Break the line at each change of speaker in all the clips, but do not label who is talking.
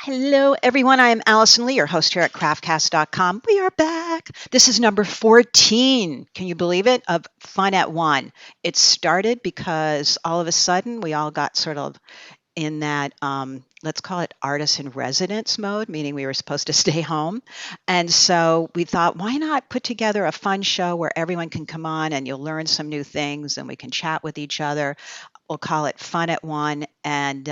Hello, everyone. I am Allison Lee, your host here at craftcast.com. We are back. This is number 14. Can you believe it? Of Fun at One. It started because all of a sudden we all got sort of in that, let's call it artist in residence mode, meaning we were supposed to stay home. And so we thought, why not put together a fun show where everyone can come on and you'll learn some new things and we can chat with each other. We'll call it Fun at One, and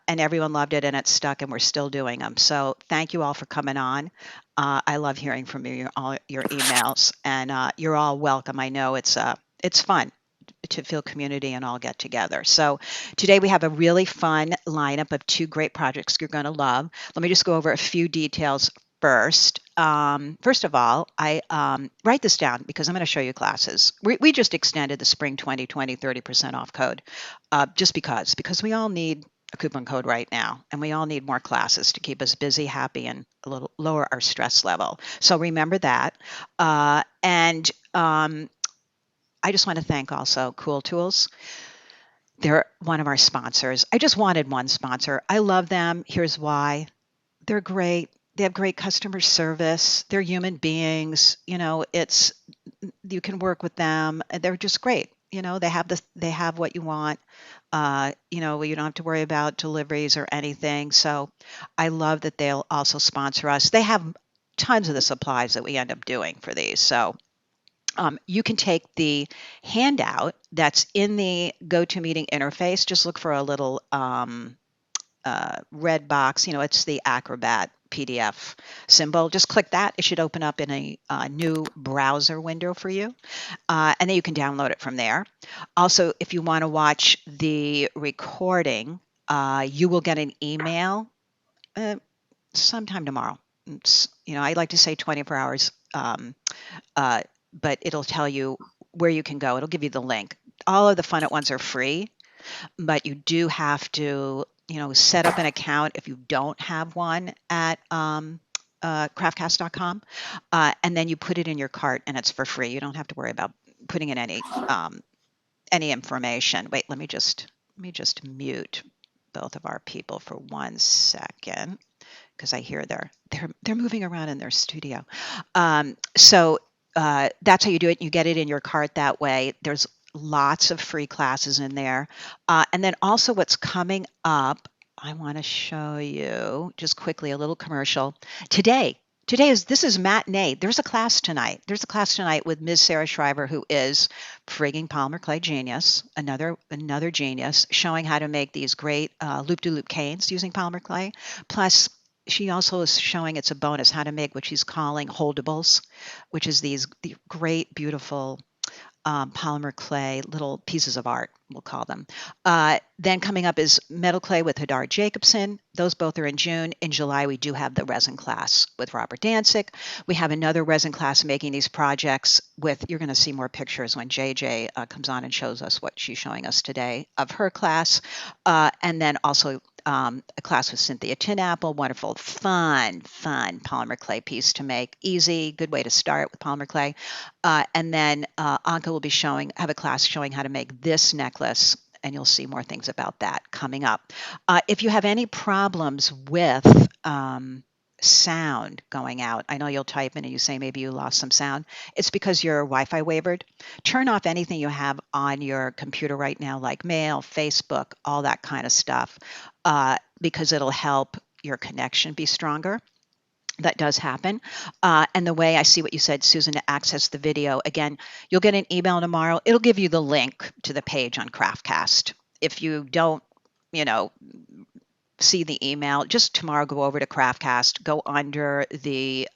everyone loved it, and it stuck, and we're still doing them. So thank you all for coming on. I love hearing from you, all your emails, and you're all welcome. I know it's fun to feel community and all get together. So today we have a really fun lineup of two great projects you're going to love. Let me just go over a few details first. First of all, I write this down because I'm going to show you classes. We just extended the spring 2020 30% off code just because we all need a coupon code right now, and we all need more classes to keep us busy, happy, and a little lower our stress level. So remember that. And I just want to thank also Cool Tools. They're one of our sponsors. I just wanted one sponsor. I love them. Here's why. They're great. They have great customer service. They're human beings. You can work with them. They're just great. They have what you want. You don't have to worry about deliveries or anything. So I love that they'll also sponsor us. They have tons of the supplies that we end up doing for these. So you can take the handout that's in the GoToMeeting interface. Just look for a little red box. It's the Acrobat PDF symbol. Just click that. It should open up in a new browser window for you. And then you can download it from there. Also, if you want to watch the recording, you will get an email sometime tomorrow. I like to say 24 hours, but it'll tell you where you can go. It'll give you the link. All of the Fun at Ones are free, but you do have to set up an account if you don't have one at craftcast.com, and then you put it in your cart, and it's for free. You don't have to worry about putting in any information. Wait, let me just mute both of our people for 1 second because I hear they're moving around in their studio. So that's how you do it. You get it in your cart that way. There's lots of free classes in there. And then also what's coming up, I want to show you just quickly a little commercial. This is matinee. There's a class tonight. There's a class tonight with Ms. Sarah Shriver, who is frigging polymer clay genius, another genius, showing how to make these great loop-de-loop canes using polymer clay. Plus, she also is showing, it's a bonus, how to make what she's calling holdables, which is the great, beautiful polymer clay, little pieces of art, we'll call them. Then coming up is metal clay with Hadar Jacobson. Those both are in June. In July, we do have the resin class with Robert Danzig. We have another resin class making these projects with, you're going to see more pictures when JJ comes on and shows us what she's showing us today of her class. And then also a class with Cynthia Tinapple, wonderful, fun polymer clay piece to make. Easy, good way to start with polymer clay. And then Anke will be have a class showing how to make this necklace, and you'll see more things about that coming up. If you have any problems with sound going out, I know you'll type in and you say maybe you lost some sound. It's because your Wi-Fi wavered. Turn off anything you have on your computer right now, like mail, Facebook, all that kind of stuff, because it'll help your connection be stronger. That does happen. And the way I see what you said, Susan, to access the video, again, you'll get an email tomorrow. It'll give you the link to the page on Craftcast. If you don't, see the email, just tomorrow go over to Craftcast, go under the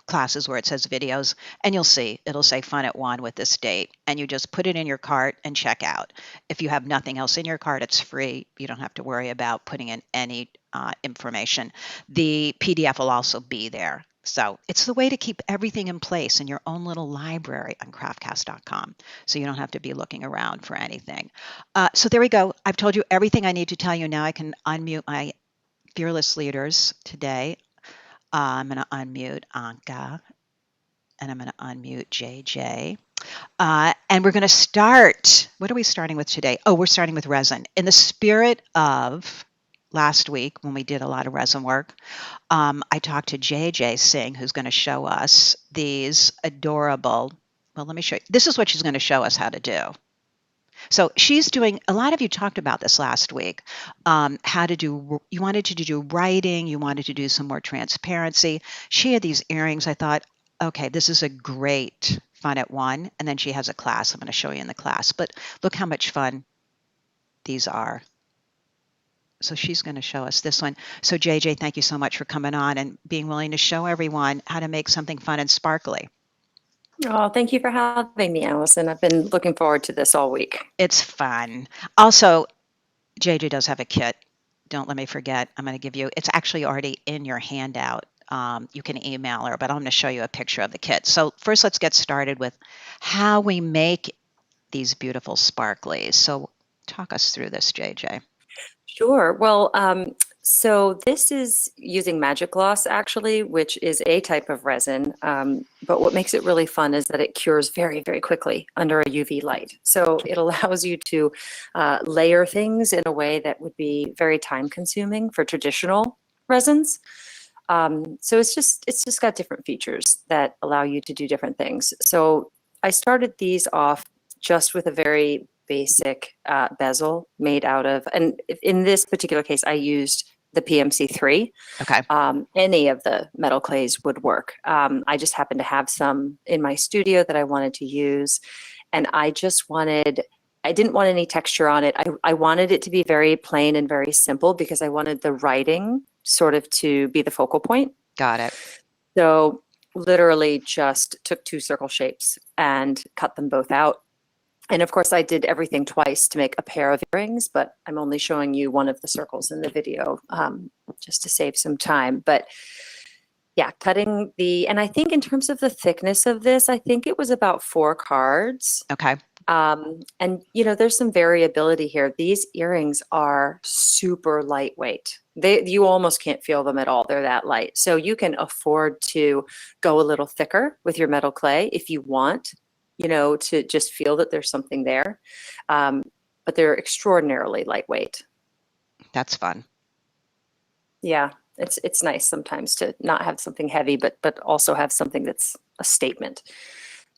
classes where it says videos, and you'll see it'll say Fun at One with this date, and you just put it in your cart and check out. If you have nothing else in your cart, it's free. You don't have to worry about putting in any information. The PDF will also be there. So it's the way to keep everything in place in your own little library on craftcast.com, so you don't have to be looking around for anything. So there we go. I've told you everything I need to tell you. Now I can unmute my fearless leaders today. I'm going to unmute Anke, and I'm going to unmute JJ. And we're going to start. What are we starting with today? Oh, we're starting with resin. In the spirit of last week when we did a lot of resin work. I talked to JJ Singh, who's going to show us these adorable. Well, let me show you. This is what she's going to show us how to do. So she's doing, a lot of you talked about this last week, how to do, you wanted to do writing, you wanted to do some more transparency. She had these earrings. I thought, okay, this is a great fun at one. And then she has a class. I'm going to show you in the class. But look how much fun these are. So she's going to show us this one. So JJ, thank you so much for coming on and being willing to show everyone how to make something fun and sparkly.
Oh, thank you for having me, Allison. I've been looking forward to this all week.
It's fun. Also, JJ does have a kit. Don't let me forget. I'm going to give you, it's actually already in your handout. You can email her, but I'm going to show you a picture of the kit. So first, let's get started with how we make these beautiful sparklies. So talk us through this, JJ.
Sure. Well, so this is using Magic Gloss, actually, which is a type of resin. But what makes it really fun is that it cures very, very quickly under a UV light. So it allows you to layer things in a way that would be very time consuming for traditional resins. So it's just got different features that allow you to do different things. So I started these off just with a very basic bezel made out of, and in this particular case, I used the PMC3.
Okay.
Any of the metal clays would work. I just happened to have some in my studio that I wanted to use, and I didn't want any texture on it. I wanted it to be very plain and very simple because I wanted the writing sort of to be the focal point.
Got it.
So literally just took two circle shapes and cut them both out. And of course, I did everything twice to make a pair of earrings, but I'm only showing you one of the circles in the video just to save some time. But yeah, cutting and I think in terms of the thickness of this, I think it was about 4 cards.
Okay.
And there's some variability here. These earrings are super lightweight. You almost can't feel them at all. They're that light. So you can afford to go a little thicker with your metal clay if you want, to just feel that there's something there. But they're extraordinarily lightweight.
That's fun.
Yeah, it's nice sometimes to not have something heavy, but also have something that's a statement.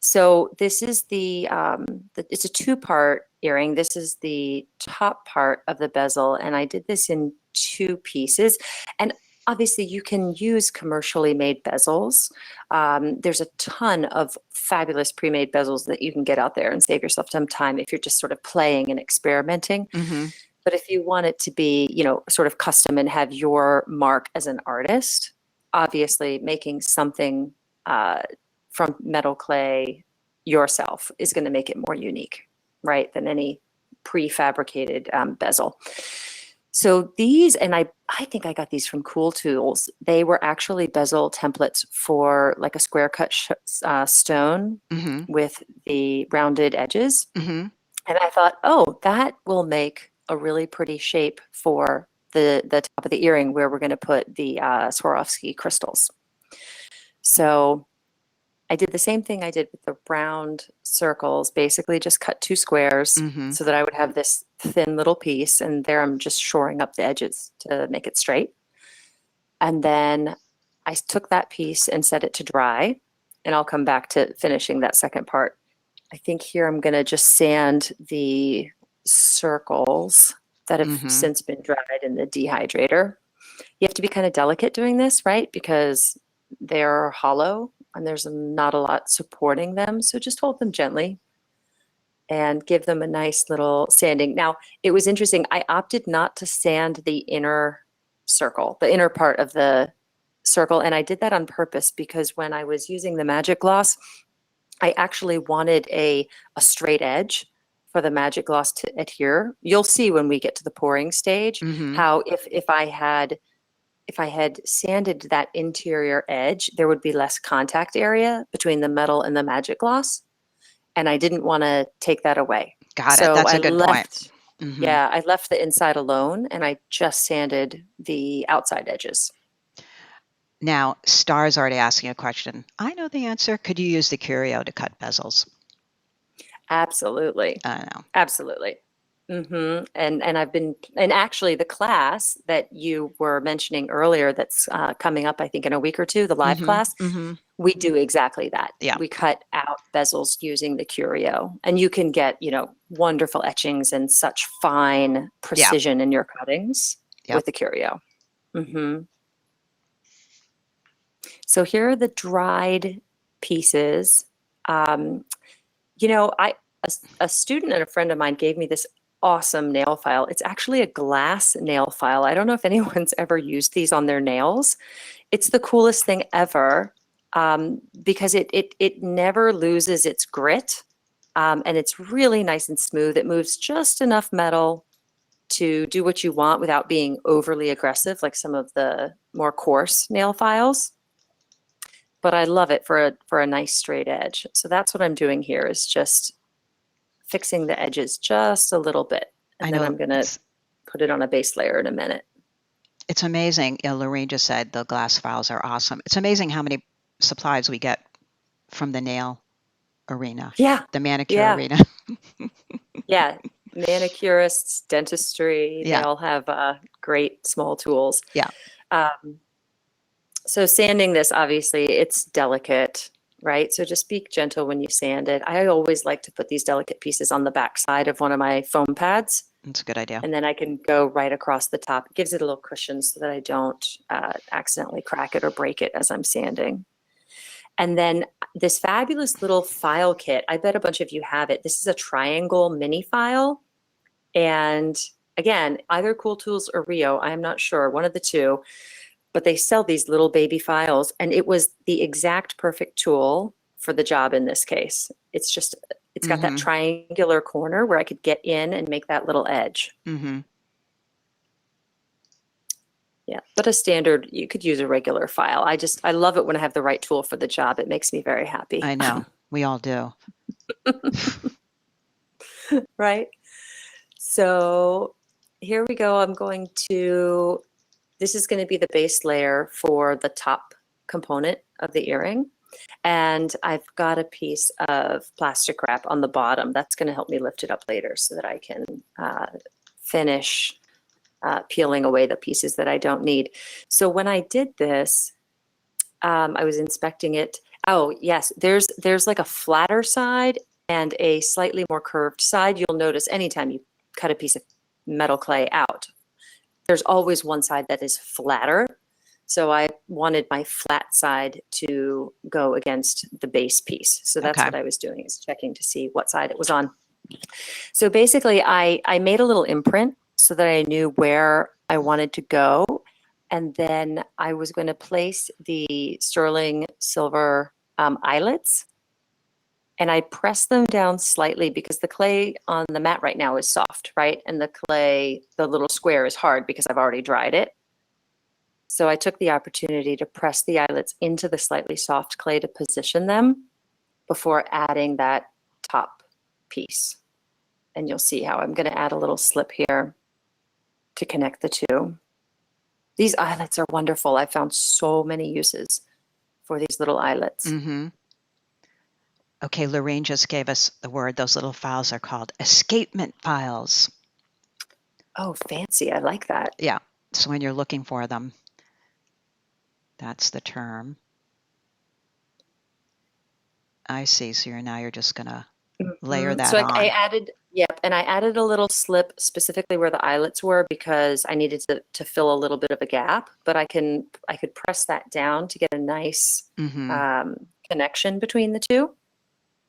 So this is it's a 2-part earring. This is the top part of the bezel, and I did this in 2 pieces. And obviously, you can use commercially made bezels. There's a ton of fabulous pre-made bezels that you can get out there and save yourself some time if you're just sort of playing and experimenting.
Mm-hmm.
But if you want it to be, sort of custom and have your mark as an artist, obviously making something from metal clay yourself is going to make it more unique, right, than any prefabricated bezel. So these, and I think I got these from Cool Tools. They were actually bezel templates for like a square cut stone
Mm-hmm.
with the rounded edges.
Mm-hmm.
And I thought, oh, that will make a really pretty shape for the top of the earring where we're going to put the Swarovski crystals. So I did the same thing I did with the round circles, basically just cut 2 squares
Mm-hmm.
so that I would have this thin little piece, and there I'm just shoring up the edges to make it straight. And then I took that piece and set it to dry, and I'll come back to finishing that second part. I think here I'm going to just sand the circles that have since been dried in the dehydrator. You have to be kind of delicate doing this, right? Because they're hollow and there's not a lot supporting them. So just hold them gently and give them a nice little sanding. Now, it was interesting. I opted not to sand the inner circle, the inner part of the circle. And I did that on purpose because when I was using the Magic Gloss, I actually wanted a straight edge for the Magic Gloss to adhere. You'll see when we get to the pouring stage how if I had sanded that interior edge, there would be less contact area between the metal and the Magic Gloss. And I didn't want to take that away.
Got it. That's a good point.
Yeah, I left the inside alone and I just sanded the outside edges.
Now, Star's already asking a question. I know the answer. Could you use the curio to cut bezels?
Absolutely.
I know.
Absolutely. And I've been, and actually the class that you were mentioning earlier that's coming up, I think in a week or two, the live class, we do exactly that.
Yeah.
We cut out bezels using the curio, and you can get, you know, wonderful etchings and such fine precision in your cuttings with the curio. So here are the dried pieces. You know, a student and a friend of mine gave me this awesome nail file. It's actually a glass nail file. I don't know if anyone's ever used these on their nails. It's the coolest thing ever, because it never loses its grit, and it's really nice and smooth. It moves just enough metal to do what you want without being overly aggressive like some of the more coarse nail files. But I love it for a nice straight edge. So that's what I'm doing here, is just fixing the edges just a little bit. And then I'm going to put it on a base layer in a minute.
It's amazing. You know, Lorraine just said the glass files are awesome. It's amazing how many supplies we get from the nail arena.
Yeah.
The manicure arena.
Yeah. Manicurists, dentistry, they all have great small tools.
Yeah.
So sanding this, obviously, it's delicate, right? So just be gentle when you sand it. I always like to put these delicate pieces on the back side of one of my foam pads.
That's a good idea.
And then I can go right across the top. It gives it a little cushion so that I don't accidentally crack it or break it as I'm sanding. And then this fabulous little file kit, I bet a bunch of you have it. This is a triangle mini file. And again, either Cool Tools or Rio, I'm not sure, one of the two. But they sell these little baby files, and it was the exact perfect tool for the job in this case. It's just, it's got that triangular corner where I could get in and make that little edge. Yeah, but a standard, you could use a regular file. I love it when I have the right tool for the job. It makes me very happy.
I know, we all do.
Right? So here we go. I'm going to, this is going to be the base layer for the top component of the earring. And I've got a piece of plastic wrap on the bottom. That's going to help me lift it up later so that I can finish peeling away the pieces that I don't need. So when I did this, I was inspecting it. Oh, yes, there's like a flatter side and a slightly more curved side. You'll notice anytime you cut a piece of metal clay out, there's always one side that is flatter. So I wanted my flat side to go against the base piece. So that's what I was doing, is checking to see what side it was on. So basically I made a little imprint so that I knew where I wanted to go. And then I was going to place the sterling silver eyelets. And I press them down slightly because the clay on the mat right now is soft, right? And the clay, the little square, is hard because I've already dried it. So I took the opportunity to press the eyelets into the slightly soft clay to position them before adding that top piece. And you'll see how I'm going to add a little slip here to connect the two. These eyelets are wonderful. I found so many uses for these little eyelets.
Okay, Lorraine just gave us the word. Those little files are called escapement files.
Oh, fancy. I like that.
Yeah. So when you're looking for them, that's the term. I see. So you're just going to layer that on.
I added, and I added a little slip specifically where the eyelets were because I needed to fill a little bit of a gap, but I could press that down to get a nice connection between the two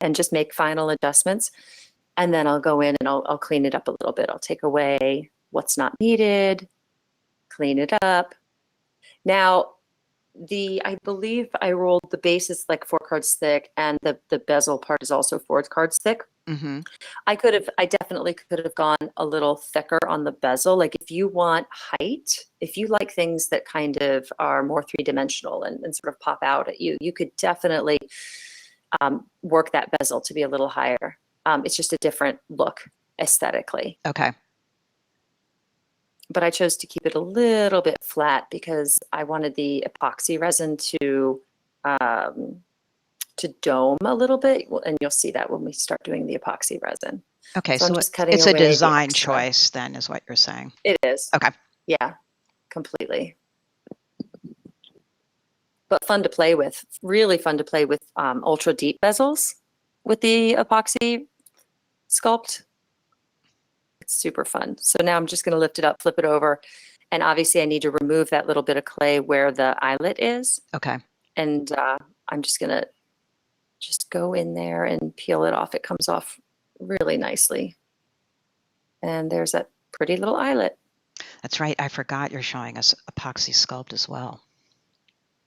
and just make final adjustments. And then I'll go in and I'll clean it up a little bit. I'll take away what's not needed, clean it up. Now, I believe I rolled the base is like 4 cards thick, and the bezel part is also 4 cards thick. I definitely could have gone a little thicker on the bezel. Like if you want height, if you like things that kind of are more 3-dimensional and sort of pop out at you, you could definitely work that bezel to be a little higher. It's just a different look aesthetically.
Okay.
But I chose to keep it a little bit flat because I wanted the epoxy resin to dome a little bit. And you'll see that when we start doing the epoxy resin.
Okay,
So I'm
so
just cutting
it's a
away the
design
extra.
choice then, is what you're saying.
It is.
Okay.
Yeah, completely. But fun to play with, really fun to play with ultra deep bezels with the Apoxie Sculpt. It's super fun. So now I'm just going to lift it up, flip it over. And obviously I need to remove that little bit of clay where the eyelet is.
Okay.
And I'm just going to just go in there and peel it off. It comes off really nicely. And there's that pretty little eyelet.
That's right. I forgot you're showing us Epoxy Sculpt as well.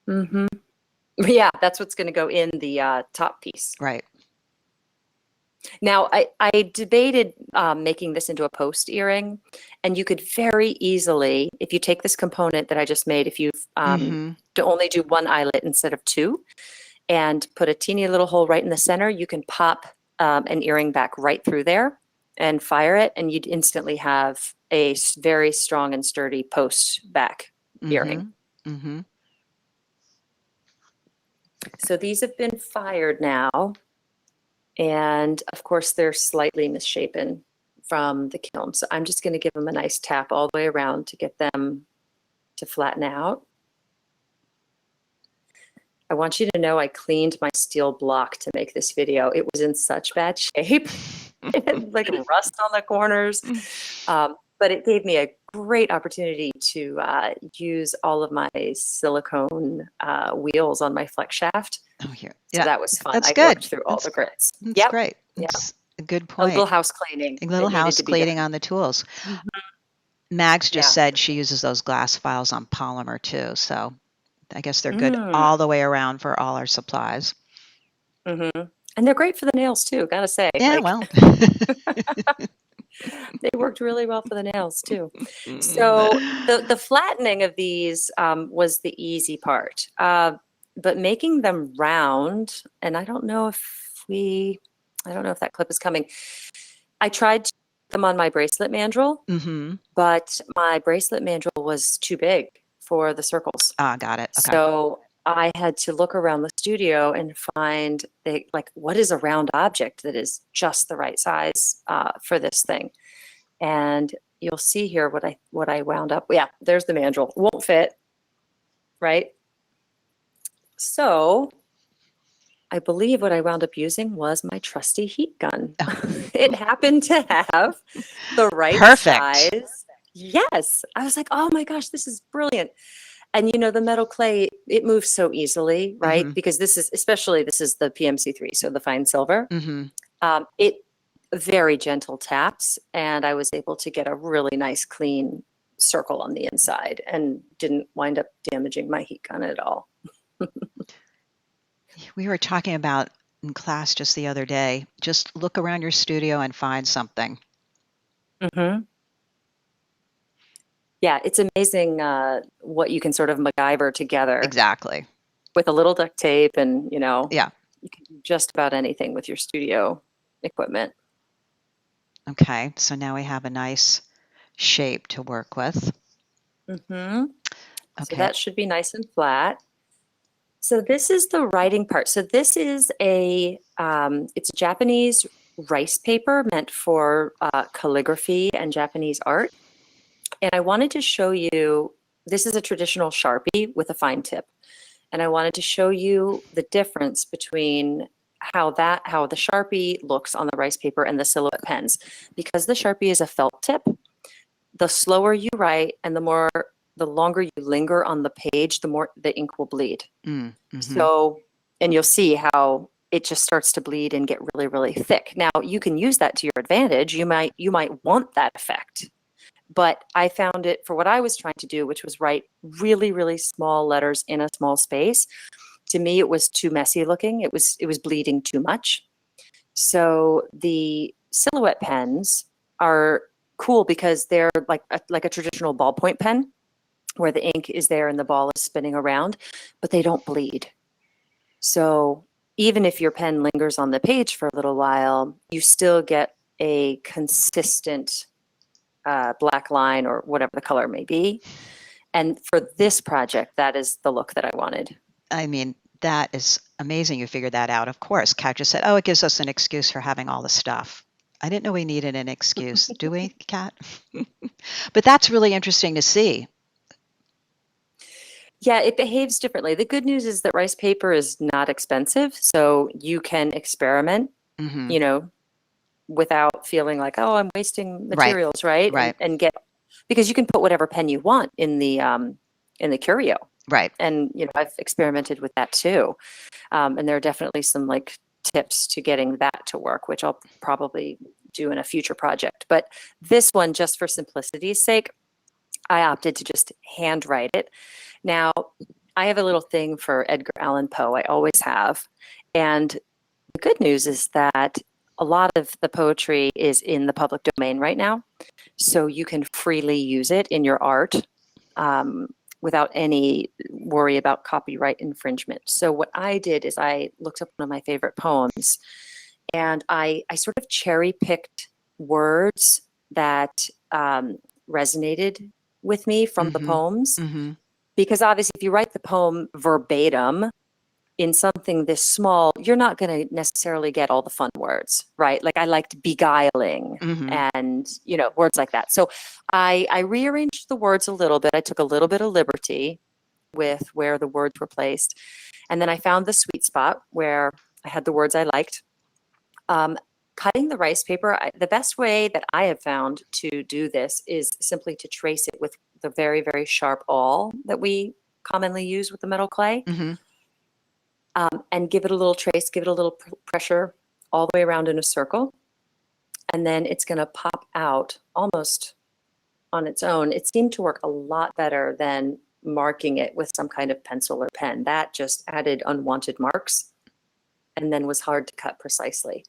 Mm-hmm. Yeah, that's what's going to go in the top piece.
Right.
Now, I debated making this into a post earring, and you could very easily, if you take this component that I just made, if you to only do one eyelet instead of two, and put a teeny little hole right in the center, you can pop an earring back right through there and fire it, and you'd instantly have a very strong and sturdy post back earring.
Mm-hmm.
So these have been fired now. And of course, they're slightly misshapen from the kiln. So I'm just going to give them a nice tap all the way around to get them to flatten out. I want you to know I cleaned my steel block to make this video. It was in such bad shape. It had like rust on the corners. But it gave me a great opportunity to use all of my silicone wheels on my flex shaft.
Oh, here.
So
Yeah,
that was fun.
that's
I
good.
worked through all the grits.
That's great. That's a good
A
point.
little house cleaning.
A little house cleaning on the tools. Mags just said she uses those glass files on polymer too. So I guess they're good all the way around for all our supplies.
And they're great for the nails too, gotta say.
Yeah, well.
They worked really well for the nails too. So the flattening of these was the easy part. But making them round, and I don't know if that clip is coming. I tried to put them on my bracelet mandrel, but my bracelet mandrel was too big for the circles.
Ah, got it. Okay.
So I had to look around the studio and find what is a round object that is just the right size for this thing. And you'll see here what I wound up. Yeah, there's the mandrel. Won't fit, right? So I believe what I wound up using was my trusty heat gun. It happened to have the right size. Yes. I was like, oh my gosh, this is brilliant. And you know, the metal clay, it moves so easily, right? Because this is the PMC3, so the fine silver. It very gentle taps, and I was able to get a really nice clean circle on the inside and didn't wind up damaging my heat gun at all.
We were talking about in class just the other day, just look around your studio and find something.
Yeah, it's amazing what you can sort of MacGyver together.
Exactly.
With a little duct tape and, you know,
yeah,
you can do just about anything with your studio equipment.
Okay, so now we have a nice shape to work with.
Okay. So that should be nice and flat. So this is the writing part. So this is it's Japanese rice paper meant for calligraphy and Japanese art. And I wanted to show you, this is a traditional Sharpie with a fine tip. And I wanted to show you the difference between how the Sharpie looks on the rice paper and the Silhouette pens. Because the Sharpie is a felt tip, the slower you write and the longer you linger on the page, the more the ink will bleed. So, and you'll see how it just starts to bleed and get really, really thick. Now, you can use that to your advantage. You might want that effect. But I found it for what I was trying to do, which was write really, really small letters in a small space. To me, it was too messy looking. It was bleeding too much. So the Silhouette pens are cool because they're like a traditional ballpoint pen where the ink is there and the ball is spinning around, but they don't bleed. So even if your pen lingers on the page for a little while, you still get a consistent black line or whatever the color may be. And for this project, that is the look that I wanted.
I mean, that is amazing you figured that out. Of course, Kat just said, oh, it gives us an excuse for having all the stuff. I didn't know we needed an excuse. Do we, Kat? But that's really interesting to see.
Yeah, it behaves differently. The good news is that rice paper is not expensive, so you can experiment,
Hmm.
you know, without feeling like, oh, I'm wasting
Right,
materials, right?
right,
And get, because you can put whatever pen you want in the curio.
right.
And, you know, I've experimented with that too. And there are definitely some like tips to getting that to work, which I'll probably do in a future project. But this one, just for simplicity's sake, I opted to just handwrite it. Now, I have a little thing for Edgar Allan Poe. I always have. And the good news is that a lot of the poetry is in the public domain right now. So you can freely use it in your art without any worry about copyright infringement. So what I did is I looked up one of my favorite poems, and I sort of cherry picked words that resonated with me from the
Hmm.
poems.
Hmm.
Because obviously, if you write the poem verbatim in something this small, you're not going to necessarily get all the fun words, right? Like I liked beguiling
Hmm.
and, you know, words like that. So I rearranged the words a little bit. I took a little bit of liberty with where the words were placed. And then I found the sweet spot where I had the words I liked. Cutting the rice paper, the best way that I have found to do this is simply to trace it with the very, very sharp awl that we commonly use with the metal clay,
Hmm.
and give it a little trace, give it a little pressure all the way around in a circle. And then it's going to pop out almost on its own. It seemed to work a lot better than marking it with some kind of pencil or pen. That just added unwanted marks and then was hard to cut precisely.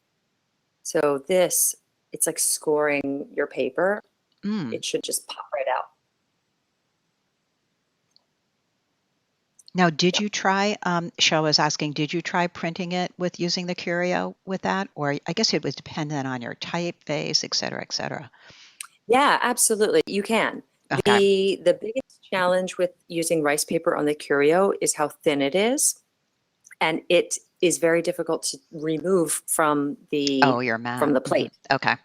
So this, it's like scoring your paper.
Mm.
It should just pop right out.
Now, did
Yep.
you try, Cheryl was asking, did you try printing it with using the curio with that? Or I guess it was dependent on your typeface, et cetera, et cetera.
Yeah, absolutely. You can.
Okay.
The biggest challenge with using rice paper on the curio is how thin it is. And it is very difficult to remove
Oh, your mat.
from the
Hmm.
plate.
Okay.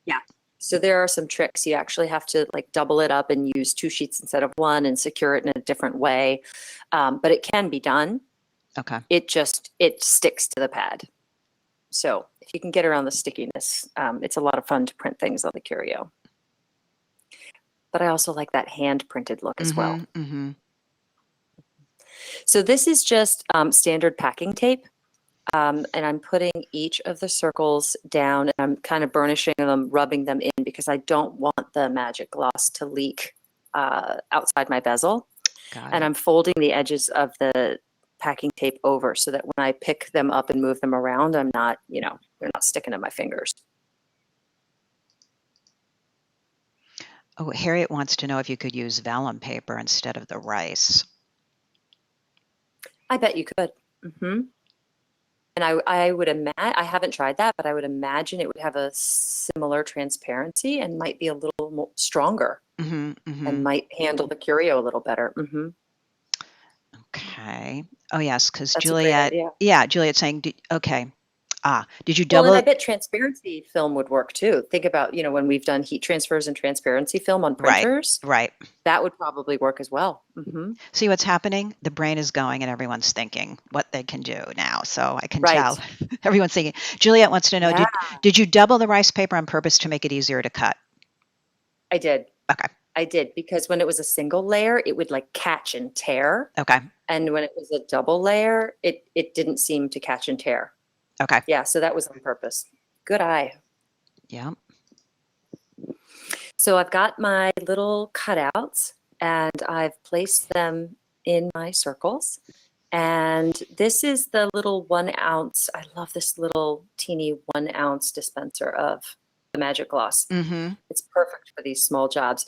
Yeah. So there are some tricks. You actually have to like double it up and use two sheets instead of one and secure it in a different way. But it can be done.
Okay.
It sticks to the pad. So if you can get around the stickiness, it's a lot of fun to print things on the curio. But I also like that hand printed look as well.
Hmm. Hmm.
So this is just standard packing tape. And I'm putting each of the circles down and I'm kind of burnishing them, rubbing them in because I don't want the magic gloss to leak outside my bezel.
Got
And
it.
I'm folding the edges of the packing tape over so that when I pick them up and move them around, I'm not, you know, they're not sticking to my fingers.
Oh, Harriet wants to know if you could use vellum paper instead of the rice.
I bet you could. Mm-hmm. And I would imagine, I haven't tried that, but I would imagine it would have a similar transparency and might be a little more stronger
Hmm. Hmm.
and might handle the curio a little better.
Okay. Oh, yes, because
That's a great
Juliet,
idea.
yeah, Juliet's saying, okay. Did you
Well, and
double
I
it?
bet transparency film would work too. Think about, you know, when we've done heat transfers and transparency film on
Right,
printers,
right.
that would probably work as well.
See what's happening? The brain is going and everyone's thinking what they can do now. So I can tell
Right.
everyone's thinking. Juliet wants to know,
Yeah,
did you double the rice paper on purpose to make it easier to cut?
I did.
Okay.
I did because when it was a single layer, it would like catch and tear.
Okay.
And when it was a double layer, it didn't seem to catch and tear.
Okay.
Yeah, so that was on purpose. Good eye.
Yeah.
So I've got my little cutouts and I've placed them in my circles. And this is the little 1 ounce. I love this little teeny 1 ounce dispenser of the Magic Gloss.
Mm-hmm.
It's perfect for these small jobs.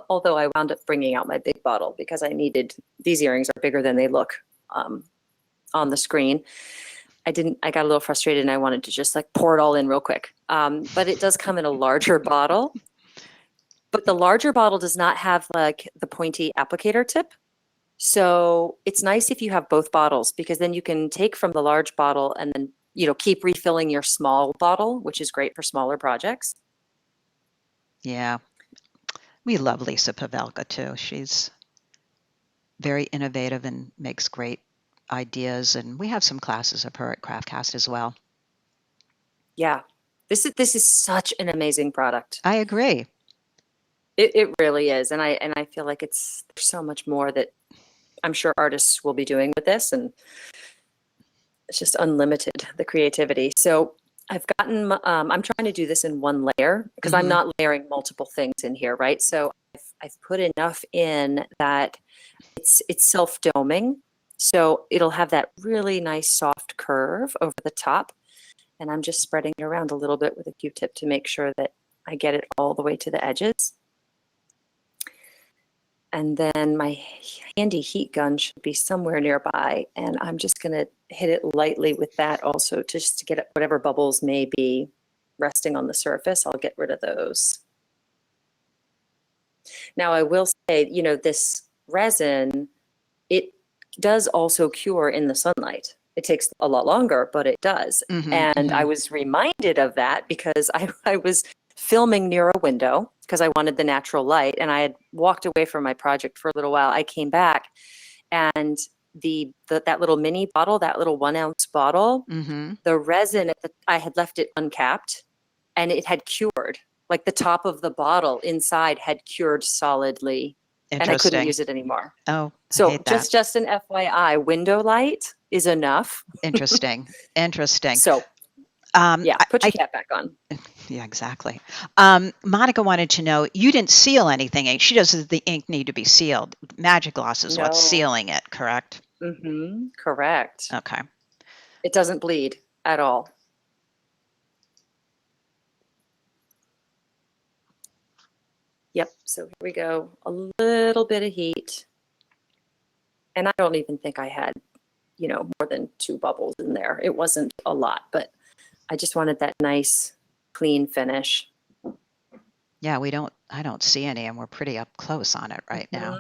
Although I wound up bringing out my big bottle because I needed, these earrings are bigger than they look on the screen. I got a little frustrated and I wanted to just like pour it all in real quick. But it does come in a larger bottle. But the larger bottle does not have like the pointy applicator tip. So it's nice if you have both bottles because then you can take from the large bottle and then keep refilling your small bottle, which is great for smaller projects.
Yeah. We love Lisa Pavelka too. She's very innovative and makes great ideas. And we have some classes of her at CraftCast as well.
Yeah. This is such an amazing product.
I agree.
It really is. And I feel like there's so much more that I'm sure artists will be doing with this, and it's just unlimited, the creativity. So I'm trying to do this in one layer because I'm not layering multiple things in here, right? So I've put enough in that it's self-doming. So it'll have that really nice soft curve over the top. And I'm just spreading it around a little bit with a Q-tip to make sure that I get it all the way to the edges. And then my handy heat gun should be somewhere nearby. And I'm just going to hit it lightly with that also, just to get whatever bubbles may be resting on the surface. I'll get rid of those. Now, I will say, this resin, it does also cure in the sunlight. It takes a lot longer, but it does. And I was reminded of that because I was filming near a window because I wanted the natural light, and I had walked away from my project for a little while. I came back, and that little mini bottle, that little 1 ounce bottle, the resin I had left it uncapped, and it had cured. Like the top of the bottle inside had cured solidly, and I couldn't use it anymore.
Oh,
so
I hate that.
just an FYI, window light is enough.
Interesting.
So put your cap back on.
Yeah, exactly. Monica wanted to know, you didn't seal anything. She does the ink need to be sealed. Magic Gloss is what's sealing it, correct?
Correct.
Okay.
It doesn't bleed at all. Yep, so here we go. A little bit of heat. And I don't even think I had, more than 2 bubbles in there. It wasn't a lot, but I just wanted that nice, clean finish.
Yeah, I don't see any, and we're pretty up close on it right now.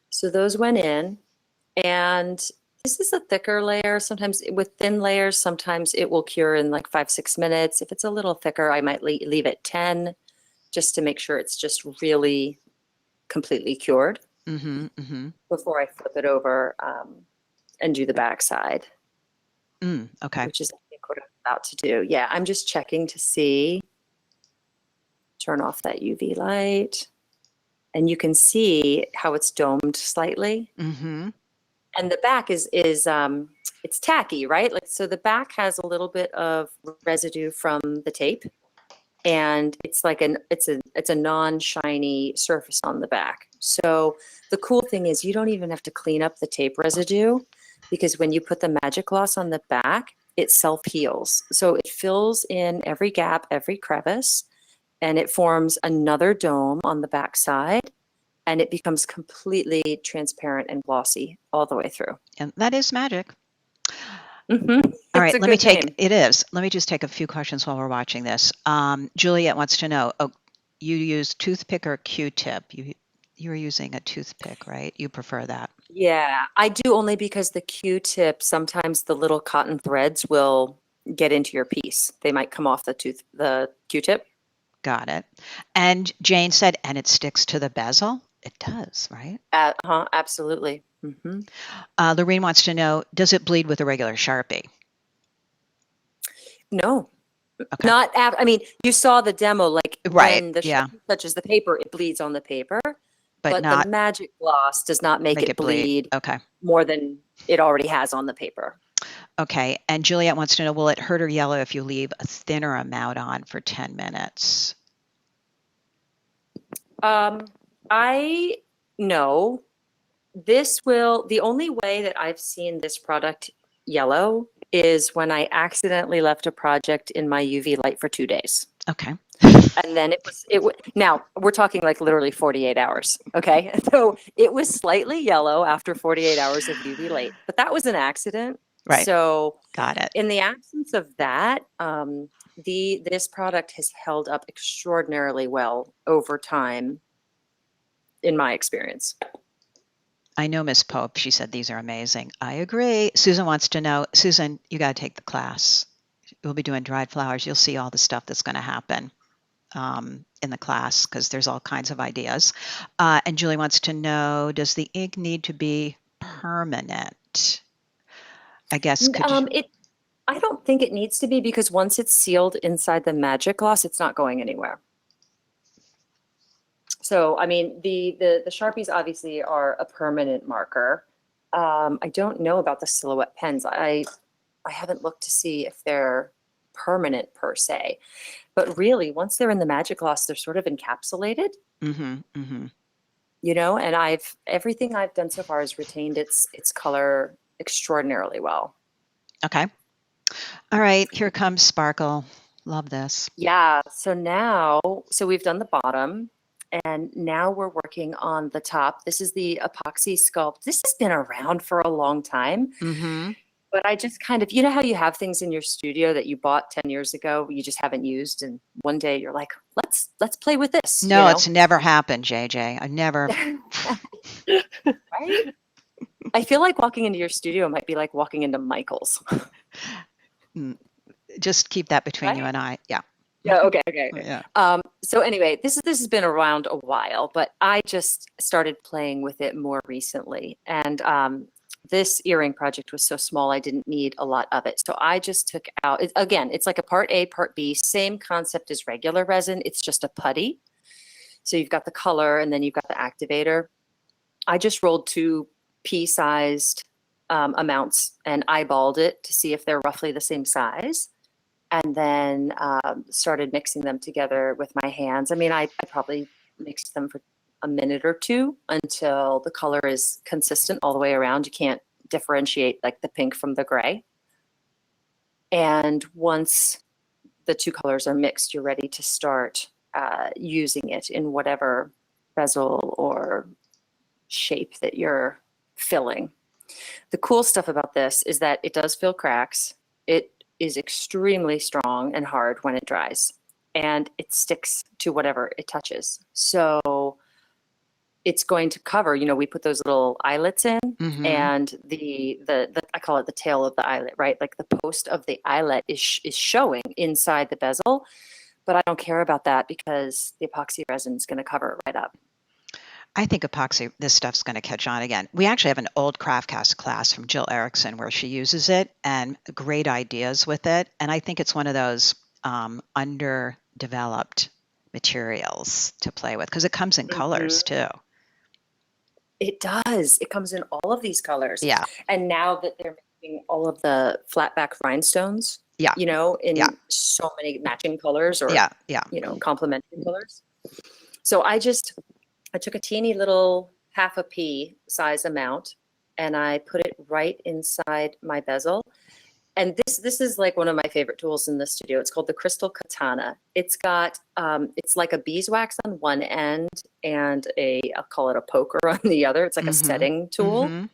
So those went in, and this is a thicker layer. Sometimes with thin layers, sometimes it will cure in like 5-6 minutes. If it's a little thicker, I might leave it 10 just to make sure it's just really completely cured before I flip it over and do the back side.
Okay.
Which is, I think, what I'm about to do. Yeah, I'm just checking to see. Turn off that UV light. And you can see how it's domed slightly. And the back is it's tacky, right? Like, so the back has a little bit of residue from the tape, and it's like it's a non-shiny surface on the back. So the cool thing is you don't even have to clean up the tape residue, because when you put the Magic Gloss on the back, it self-heals. So it fills in every gap, every crevice, and it forms another dome on the back side, and it becomes completely transparent and glossy all the way through.
And that is magic.
All right,
it is. Let me just take a few questions while we're watching this. Juliet wants to know, you use toothpick or Q-tip? You're using a toothpick, right? You prefer that?
Yeah, I do, only because the Q-tip, sometimes the little cotton threads will get into your piece. They might come off the Q-tip.
Got it. And Jane said, and it sticks to the bezel? It does, right?
Absolutely.
Lorene wants to know, does it bleed with a regular Sharpie?
No. Okay. I mean, you saw the demo, like when the Sharpie touches the paper, it bleeds on the paper. But the Magic Gloss does not make it bleed more than it already has on the paper.
Okay. And Juliet wants to know, will it hurt or yellow if you leave a thinner amount on for 10 minutes?
No. The only way that I've seen this product yellow is when I accidentally left a project in my UV light for 2 days.
Okay.
And then now we're talking like literally 48 hours. Okay. So it was slightly yellow after 48 hours of UV light, but that was an accident.
Right.
So
got it.
In the absence of that, this product has held up extraordinarily well over time, in my experience.
I know Miss Pope. She said these are amazing. I agree. Susan wants to know, Susan, you got to take the class. We'll be doing dried flowers. You'll see all the stuff that's going to happen in the class because there's all kinds of ideas. And Julie wants to know, does the ink need to be permanent? I guess could you?
I don't think it needs to be, because once it's sealed inside the magic gloss, it's not going anywhere. So, I mean, the Sharpies obviously are a permanent marker. I don't know about the silhouette pens. I haven't looked to see if they're permanent per se, but really once they're in the magic gloss, they're sort of encapsulated.
Mm-hmm, mm-hmm.
You know, and everything I've done so far has retained its color extraordinarily well.
Okay. All right, here comes Sparkle. Love this.
Yeah, so we've done the bottom, and now we're working on the top. This is the Apoxie Sculpt. This has been around for a long time.
Mm-hmm.
But I just kind of, you know how you have things in your studio that you bought 10 years ago, you just haven't used, and one day you're like, let's play with this.
No, it's never happened, JJ. I never.
Right? I feel like walking into your studio might be like walking into Michael's.
Just keep that between you and I. Yeah.
Yeah. Okay.
Yeah.
So anyway, this has been around a while, but I just started playing with it more recently, and this earring project was so small, I didn't need a lot of it. So I just took out, again, it's like a part A, part B, same concept as regular resin. It's just a putty. So you've got the color and then you've got the activator. I just rolled 2 pea-sized amounts and eyeballed it to see if they're roughly the same size. And then started mixing them together with my hands. I mean, I probably mixed them for a minute or 2 until the color is consistent all the way around. You can't differentiate like the pink from the gray. And once the 2 colors are mixed, you're ready to start using it in whatever bezel or shape that you're filling. The cool stuff about this is that it does fill cracks. It is extremely strong and hard when it dries, and it sticks to whatever it touches. So it's going to cover, you know, we put those little eyelets in, and the I call it the tail of the eyelet, right? Like the post of the eyelet is showing inside the bezel, but I don't care about that because the epoxy resin is going to cover it right up.
I think epoxy, this stuff's going to catch on again. We actually have an old Craftcast class from Jill Erickson where she uses it and great ideas with it. And I think it's one of those underdeveloped materials to play with because it comes in colors too.
It does. It comes in all of these colors.
Yeah.
And now that they're making all of the flat back rhinestones, you know, in so many matching colors or, you know, complementary colors. So I took a teeny little half a pea size amount and I put it right inside my bezel. And this is like one of my favorite tools in the studio. It's called the Crystal Katana. It's got, it's like a beeswax on one end and I'll call it a poker on the other. It's like a setting tool.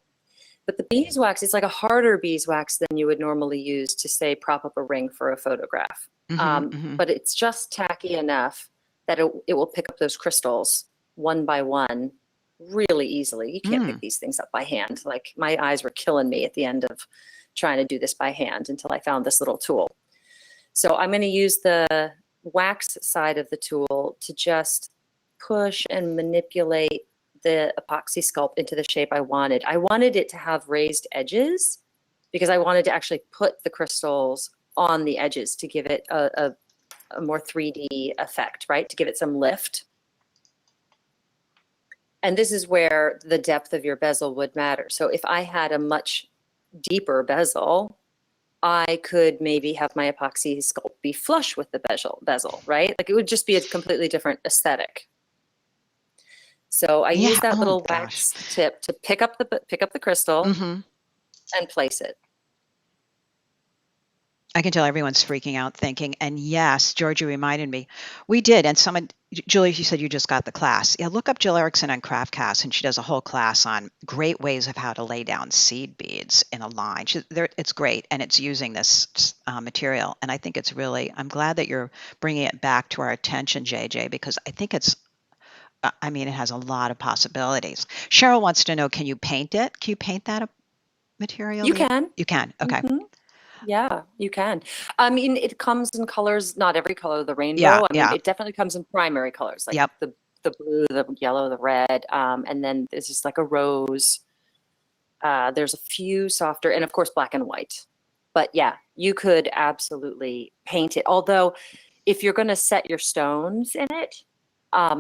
But the beeswax, it's like a harder beeswax than you would normally use to, say, prop up a ring for a photograph. But it's just tacky enough that it will pick up those crystals one by one really easily. You can't pick these things up by hand. Like my eyes were killing me at the end of trying to do this by hand until I found this little tool. So I'm going to use the wax side of the tool to just push and manipulate the Apoxie Sculpt into the shape I wanted. I wanted it to have raised edges because I wanted to actually put the crystals on the edges to give it a more 3D effect, right? To give it some lift. And this is where the depth of your bezel would matter. So if I had a much deeper bezel, I could maybe have my Apoxie Sculpt be flush with the bezel, right? Like it would just be a completely different aesthetic. So I use that little wax tip to pick up the crystal and place it.
I can tell everyone's freaking out thinking, and yes, Georgie reminded me, we did. And Julie, you said you just got the class. Yeah, look up Jill Erickson on Craftcast, and she does a whole class on great ways of how to lay down seed beads in a line. It's great, and it's using this material. And I think it's really, I'm glad that you're bringing it back to our attention, JJ, because I think it's I mean, it has a lot of possibilities. Cheryl wants to know, can you paint it? Can you paint that material?
You can.
You can. Okay.
Mhm. Yeah, you can. I mean, it comes in colors, not every color of the
Yeah.
rainbow. I mean,
Yeah.
it definitely comes in primary colors, like
Yep.
the blue, the yellow, the red, and then there's just like a rose. There's a few softer, and of course, black and white. But yeah, you could absolutely paint it. Although, if you're going to set your stones in it,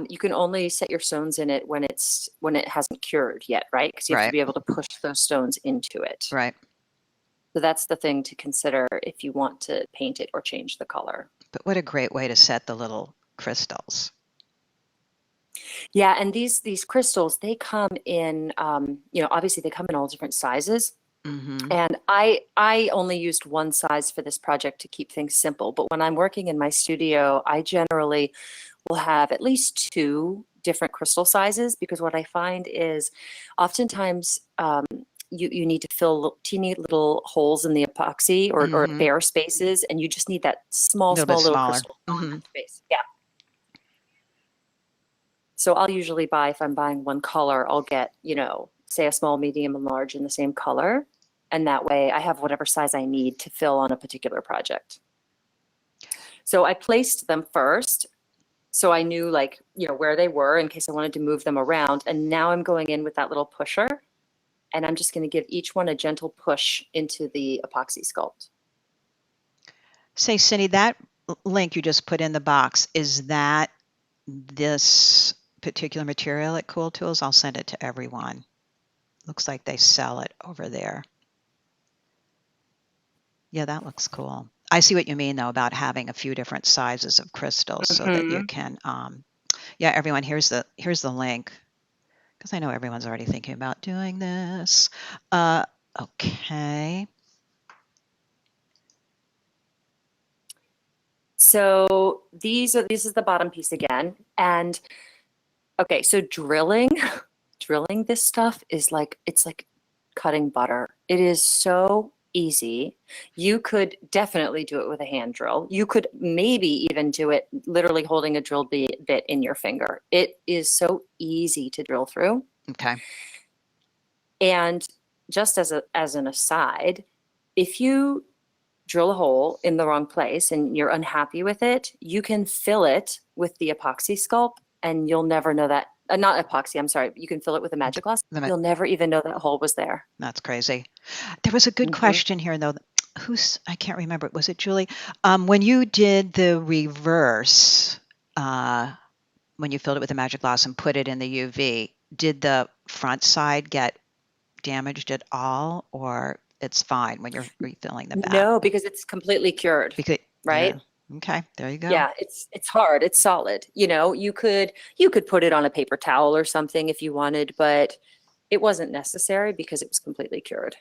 you can only set your stones in it when it hasn't cured yet, right? Because you have to
Right.
be able to push those stones into it.
Right.
So that's the thing to consider if you want to paint it or change the color.
But what a great way to set the little crystals.
Yeah, and these crystals, they come in, obviously they come in all different sizes.
Mm-hmm.
And I only used one size for this project to keep things simple. But when I'm working in my studio, I generally will have at least two different crystal sizes, because what I find is oftentimes you need to fill teeny little holes in the epoxy or
Mm-hmm.
bare spaces, and you just need that
A little bit
small little
smaller.
crystal to fill in
Mm-hmm.
that space. Yeah. So I'll usually buy, if I'm buying one color, I'll get, say a small, medium, and large in the same color. And that way I have whatever size I need to fill on a particular project. So I placed them first, so I knew where they were in case I wanted to move them around. And now I'm going in with that little pusher, and I'm just going to give each one a gentle push into the epoxy sculpt.
Say, Cindy, that link you just put in the box, is that this particular material at Cool Tools? I'll send it to everyone. Looks like they sell it over there. Yeah, that looks cool. I see what you mean, though, about having a few different sizes of crystals so that you can, yeah, everyone, here's the link, because I know everyone's already thinking about doing this. Okay.
So this is the bottom piece again. And okay, so drilling this stuff is it's like cutting butter. It is so easy. You could definitely do it with a hand drill. You could maybe even do it literally holding a drill bit in your finger. It is so easy to drill through.
Okay.
And just as an aside, if you drill a hole in the wrong place and you're unhappy with it, you can fill it with the Apoxie Sculpt, and you'll never know that. Not epoxy, I'm sorry. You can fill it with a magic gloss. You'll never even know that hole was there.
That's crazy. There was a good question here, though. I can't remember. Was it Julie? When you did the reverse, when you filled it with a magic gloss and put it in the UV, did the front side get damaged at all, or it's fine when you're refilling the back?
No, because it's completely cured, right?
Yeah. Okay, there you go.
Yeah, it's hard. It's solid. You could put it on a paper towel or something if you wanted, but it wasn't necessary because it was completely cured.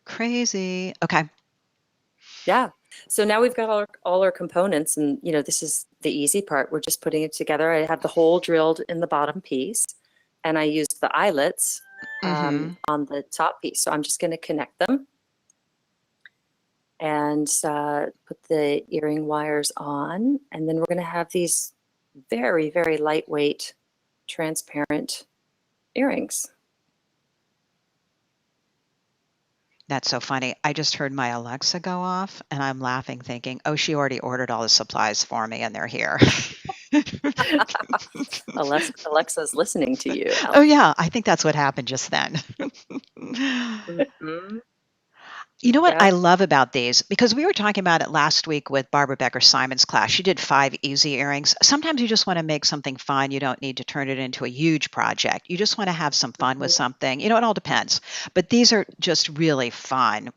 Crazy. Okay.
Yeah. So now we've got all our components, and this is the easy part. We're just putting it together. I have the hole drilled in the bottom piece, and I used the eyelets on the top piece. So I'm just going to connect them and put the earring wires on, and then we're going to have these very, very lightweight, transparent earrings.
That's so funny. I just heard my Alexa go off, and I'm laughing thinking, oh, she already ordered all the supplies for me and they're here.
Alexa's listening to you.
Oh, yeah. I think that's what happened just then. You know what I love about these? Because we were talking about it last week with Barbara Becker-Simon's class. She did 5 easy earrings. Sometimes you just want to make something fun. You don't need to turn it into a huge project. You just want to have some fun with something. It all depends. But these are just really fun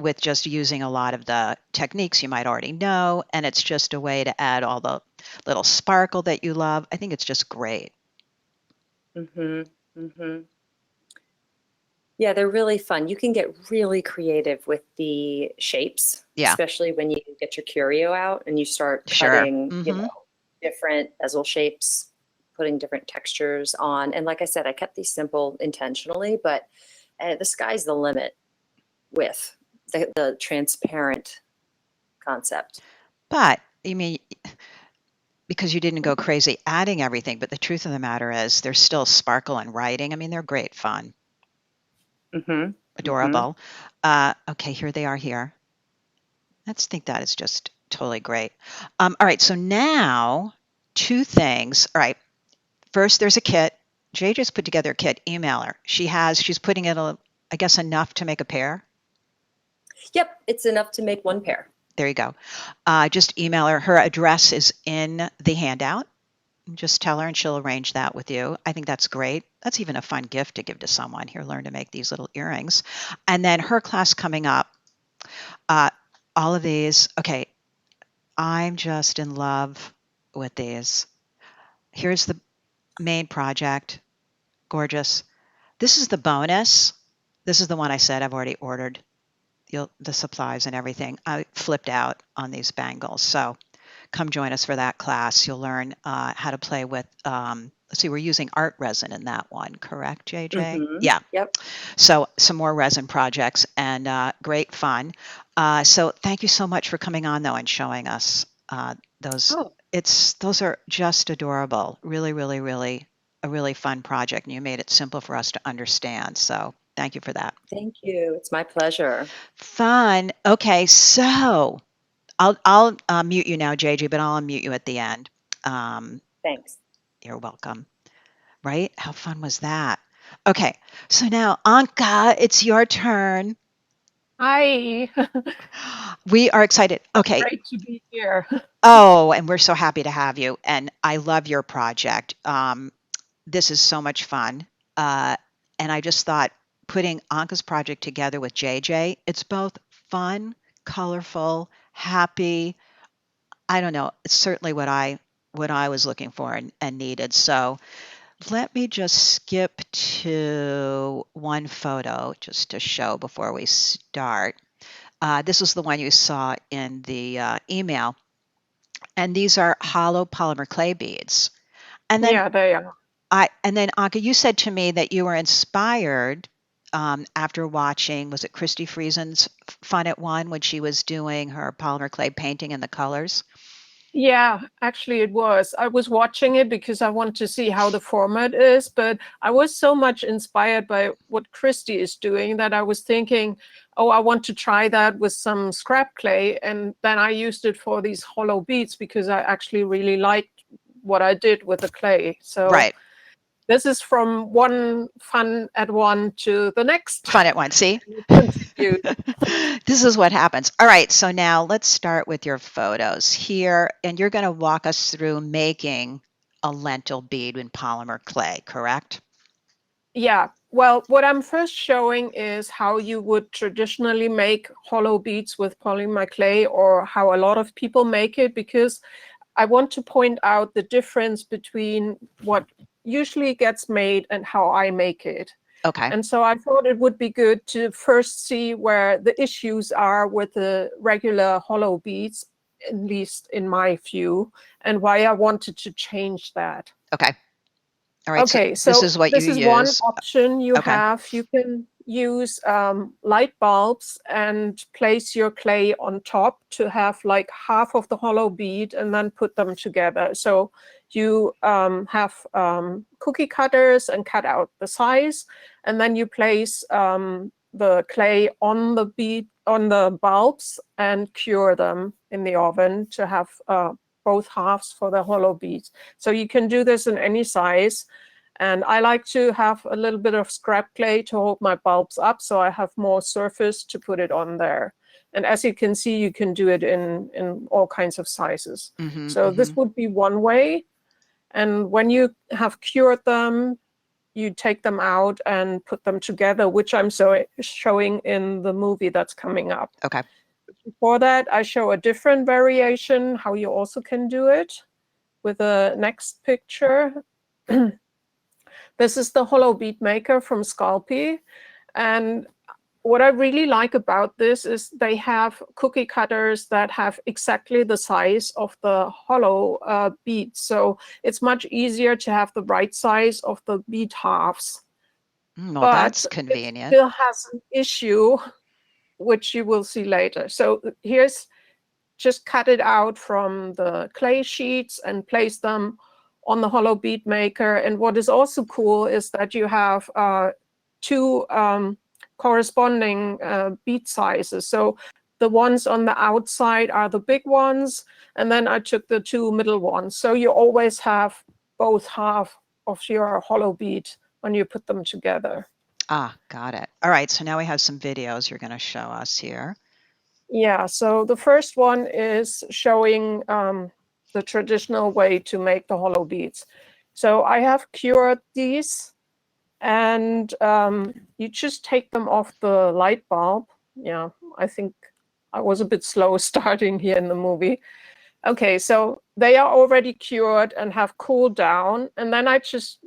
with just using a lot of the techniques you might already know. And it's just a way to add all the little sparkle that you love. I think it's just great.
Yeah, they're really fun. You can get really creative with the shapes, especially when you get your curio out and you start cutting, different bezel shapes, putting different textures on. And like I said, I kept these simple intentionally, but the sky's the limit with the transparent concept.
But I mean, because you didn't go crazy adding everything, but the truth of the matter is there's still sparkle and writing. I mean, they're great fun. Adorable. Okay, here they are here. Let's think that is just totally great. All right, so now 2 things. All right, first there's a kit. Jay just put together a kit. Email her. She's putting it, I guess, enough to make a pair.
Yep, it's enough to make 1 pair.
There you go. Just email her. Her address is in the handout. Just tell her and she'll arrange that with you. I think that's great. That's even a fun gift to give to someone. Here, learn to make these little earrings. And then her class coming up, all of these. Okay, I'm just in love with these. Here's the main project. Gorgeous. This is the bonus. This is the one I said I've already ordered the supplies and everything. I flipped out on these bangles. So come join us for that class. You'll learn how to play with, let's see, we're using art resin in that one, correct, JJ? Yeah.
Yep.
So some more resin projects and great fun. So thank you so much for coming on, though, and showing us those.
Oh.
Those are just adorable. Really, really, really a really fun project. And you made it simple for us to understand. So thank you for that.
Thank you. It's my pleasure.
Fun. Okay, so I'll mute you now, JJ, but I'll unmute you at the end.
Thanks.
You're welcome. Right? How fun was that? Okay, so now Anke, it's your turn.
Hi.
We are excited. Okay.
Great to be here.
Oh, and we're so happy to have you. And I love your project. This is so much fun. And I just thought putting Anke's project together with JJ, it's both fun, colorful, happy. I don't know. It's certainly what I was looking for and needed. So let me just skip to one photo just to show before we start. This is the one you saw in the email. And these are hollow polymer clay beads. And then
Yeah, they are.
Anke, you said to me that you were inspired after watching, was it Christy Friesen's Fun at One when she was doing her polymer clay painting in the colors?
Yeah, actually it was. I was watching it because I want to see how the format is, but I was so much inspired by what Christy is doing that I was thinking, oh, I want to try that with some scrap clay. And then I used it for these hollow beads because I actually really liked what I did with the clay. So
Right.
This is from one Fun at One to the next.
Fun at One, see? This is what happens. All right, so now let's start with your photos here. And you're going to walk us through making a lentil bead in polymer clay, correct?
Yeah, well, what I'm first showing is how you would traditionally make hollow beads with polymer clay, or how a lot of people make it, because I want to point out the difference between what usually gets made and how I make it.
Okay.
And so I thought it would be good to first see where the issues are with the regular hollow beads, at least in my view, and why I wanted to change that.
Okay. All right.
Okay,
so this is what
this
you
is
use.
one option you
Okay.
have. You can use light bulbs and place your clay on top to have like half of the hollow bead and then put them together. So you have cookie cutters and cut out the size, and then you place the clay on the bead, on the bulbs, and cure them in the oven to have both halves for the hollow beads. So you can do this in any size. And I like to have a little bit of scrap clay to hold my bulbs up, so I have more surface to put it on there. And as you can see, you can do it in all kinds of sizes. This would be one way. And when you have cured them, you take them out and put them together, which I'm showing in the movie that's coming up.
Okay.
Before that, I show a different variation, how you also can do it with the next picture. This is the hollow bead maker from Sculpt. And what I really like about this is they have cookie cutters that have exactly the size of the hollow bead. So it's much easier to have the right size of the bead halves.
Well,
but
that's convenient.
It still has an issue, which you will see later. So here's just cut it out from the clay sheets and place them on the hollow bead maker. And what is also cool is that you have two corresponding bead sizes. So the ones on the outside are the big ones, and then I took the two middle ones. So you always have both half of your hollow bead when you put them together.
Ah, got it. All right, so now we have some videos you're going to show us here.
Yeah, so the first one is showing the traditional way to make the hollow beads. So I have cured these, and you just take them off the light bulb. Yeah, I think I was a bit slow starting here in the movie. Okay, so they are already cured and have cooled down, and then I just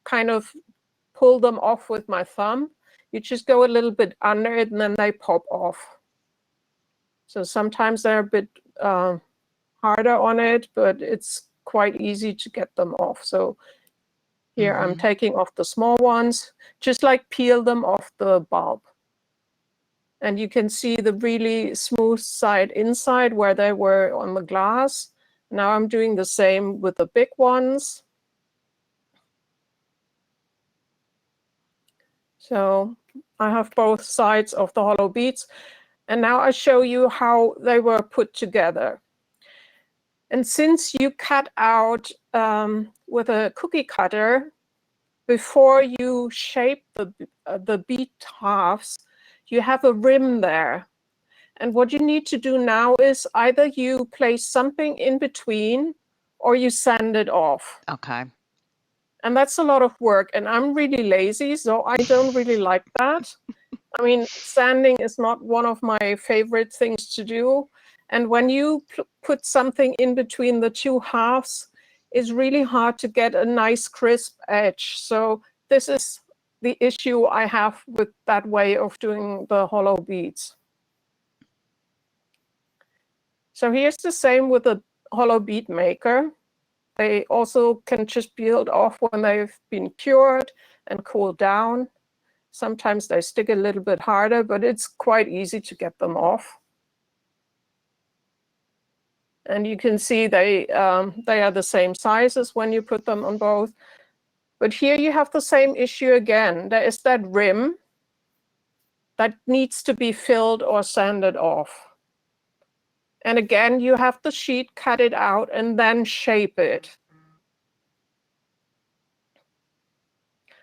kind of pull them off with my thumb. You just go a little bit under it, and then they pop off. So sometimes they're a bit harder on it, but it's quite easy to get them off. So here I'm taking off the small ones, just like peel them off the bulb. And you can see the really smooth side inside where they were on the glass. Now I'm doing the same with the big ones. So I have both sides of the hollow beads. And now I show you how they were put together. And since you cut out with a cookie cutter, before you shape the bead halves, you have a rim there. And what you need to do now is either you place something in between or you sand it off.
Okay.
And that's a lot of work. And I'm really lazy, so I don't really like that. I mean, sanding is not one of my favorite things to do. And when you put something in between the two halves, it's really hard to get a nice crisp edge. So this is the issue I have with that way of doing the hollow beads. So here's the same with the hollow bead maker. They also can just peel off when they've been cured and cooled down. Sometimes they stick a little bit harder, but it's quite easy to get them off. And you can see they are the same sizes when you put them on both. But here you have the same issue again. There is that rim that needs to be filled or sanded off. And again, you have the sheet, cut it out, and then shape it.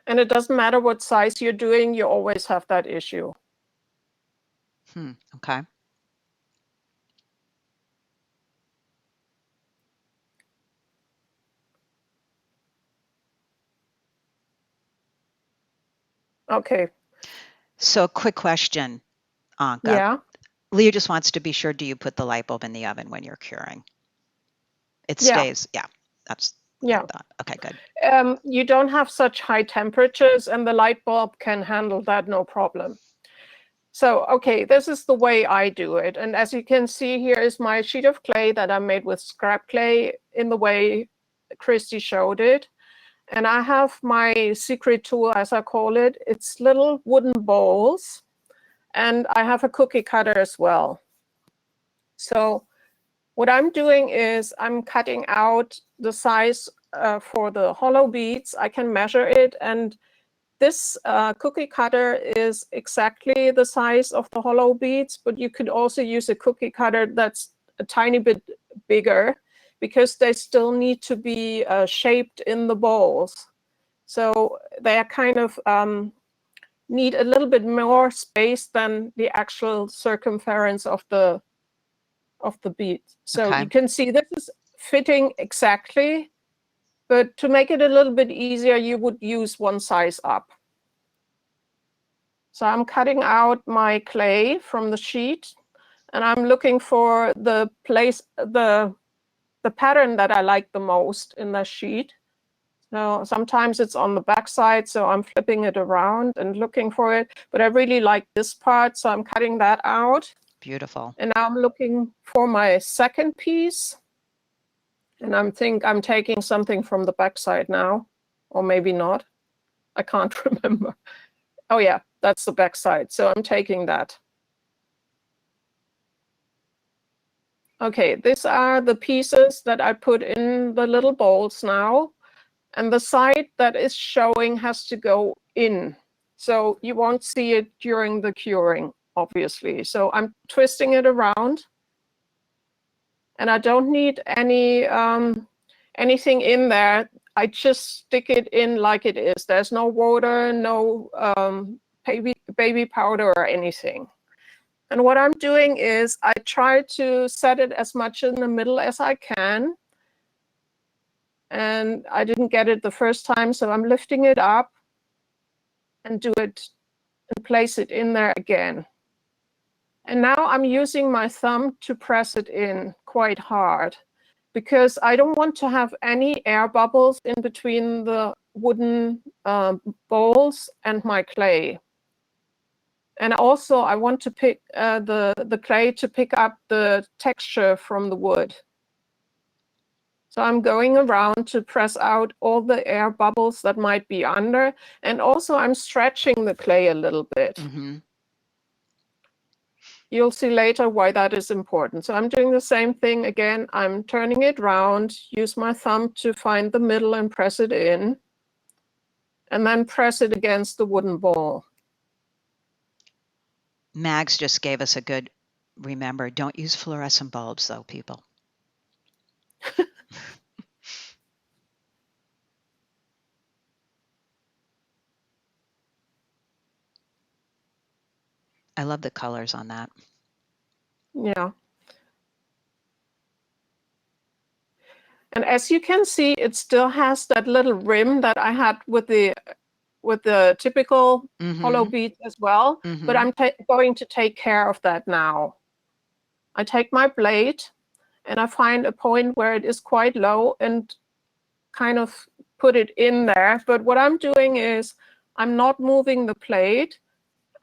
And it doesn't matter what size you're doing, you always have that issue.
Okay.
Okay.
So quick question, Anke.
Yeah.
Leah just wants to be sure, do you put the light bulb in the oven when you're curing? It stays, yeah, that's what I thought. Okay, good.
You don't have such high temperatures, and the light bulb can handle that no problem. So, okay, this is the way I do it. And as you can see, here is my sheet of clay that I made with scrap clay in the way Christy showed it. And I have my secret tool, as I call it. It's little wooden bowls. And I have a cookie cutter as well. So what I'm doing is I'm cutting out the size for the hollow beads. I can measure it, and this cookie cutter is exactly the size of the hollow beads, but you could also use a cookie cutter that's a tiny bit bigger because they still need to be shaped in the bowls. So they are kind of need a little bit more space than the actual circumference of the bead. So you can see this is fitting exactly, but to make it a little bit easier, you would use one size up. So I'm cutting out my clay from the sheet, and I'm looking for the place, the pattern that I like the most in the sheet. So sometimes it's on the back side, so I'm flipping it around and looking for it. But I really like this part, so I'm cutting that out.
Beautiful.
And now I'm looking for my second piece. And I think I'm taking something from the back side now, or maybe not. I can't remember. Oh yeah, that's the back side. So I'm taking that. Okay, these are the pieces that I put in the little bowls now. And the side that is showing has to go in. So you won't see it during the curing, obviously. So I'm twisting it around. And I don't need any anything in there. I just stick it in like it is. There's no water, no baby powder or anything. And what I'm doing is I try to set it as much in the middle as I can. And I didn't get it the first time, so I'm lifting it up and do it and place it in there again. And now I'm using my thumb to press it in quite hard, because I don't want to have any air bubbles in between the wooden bowls and my clay. And also I want to pick the clay to pick up the texture from the wood. So I'm going around to press out all the air bubbles that might be under. And also I'm stretching the clay a little bit.
Mm-hmm.
You'll see later why that is important. So I'm doing the same thing again. I'm turning it round, use my thumb to find the middle and press it in, and then press it against the wooden bowl.
Mags just gave us a good remember. Don't use fluorescent bulbs, though, people. I love the colors on that.
Yeah. And as you can see, it still has that little rim that I had with the typical hollow beads as well. But I'm going to take care of that now. I take my blade and I find a point where it is quite low and kind of put it in there. But what I'm doing is I'm not moving the plate,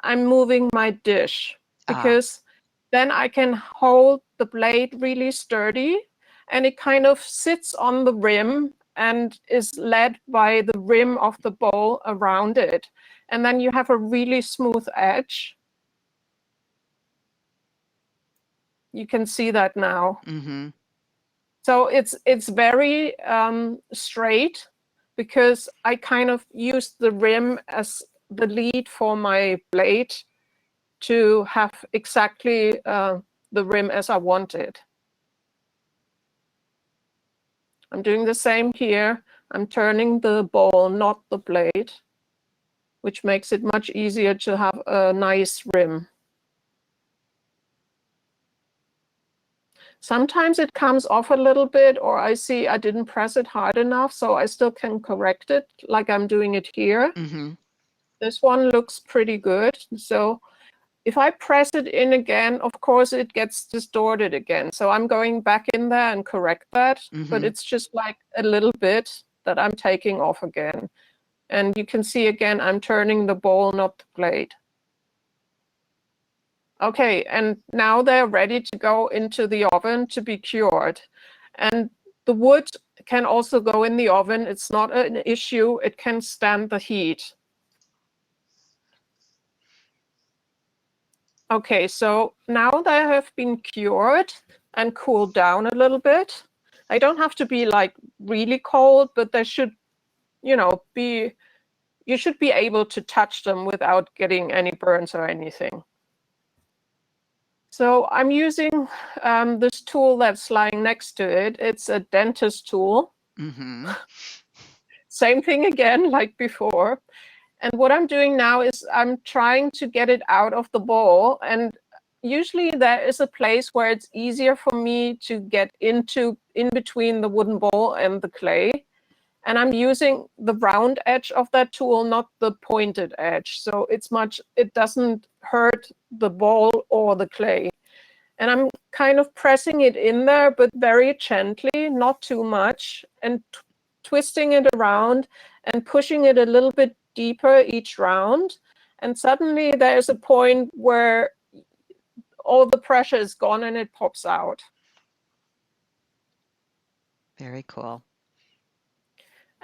I'm moving my dish, because then I can hold the blade really sturdy and it kind of sits on the rim and is led by the rim of the bowl around it. And then you have a really smooth edge. You can see that now. So it's very straight, because I kind of used the rim as the lead for my blade to have exactly the rim as I wanted. I'm doing the same here. I'm turning the bowl, not the blade, which makes it much easier to have a nice rim. Sometimes it comes off a little bit, or I see I didn't press it hard enough, so I still can correct it like I'm doing it here. This one looks pretty good. So if I press it in again, of course, it gets distorted again. So I'm going back in there and correct that. But it's just like a little bit that I'm taking off again. And you can see again, I'm turning the bowl, not the blade. Okay, and now they're ready to go into the oven to be cured. And the wood can also go in the oven. It's not an issue. It can stand the heat. Okay, so now they have been cured and cooled down a little bit. They don't have to be like really cold, but they should, you know, you should be able to touch them without getting any burns or anything. So I'm using this tool that's lying next to it. It's a dentist tool. Same thing again, like before. And what I'm doing now is I'm trying to get it out of the bowl. And usually there is a place where it's easier for me to get in between the wooden bowl and the clay. And I'm using the round edge of that tool, not the pointed edge. So it doesn't hurt the bowl or the clay. And I'm kind of pressing it in there, but very gently, not too much, and twisting it around and pushing it a little bit deeper each round. And suddenly there's a point where all the pressure is gone and it pops out.
Very cool.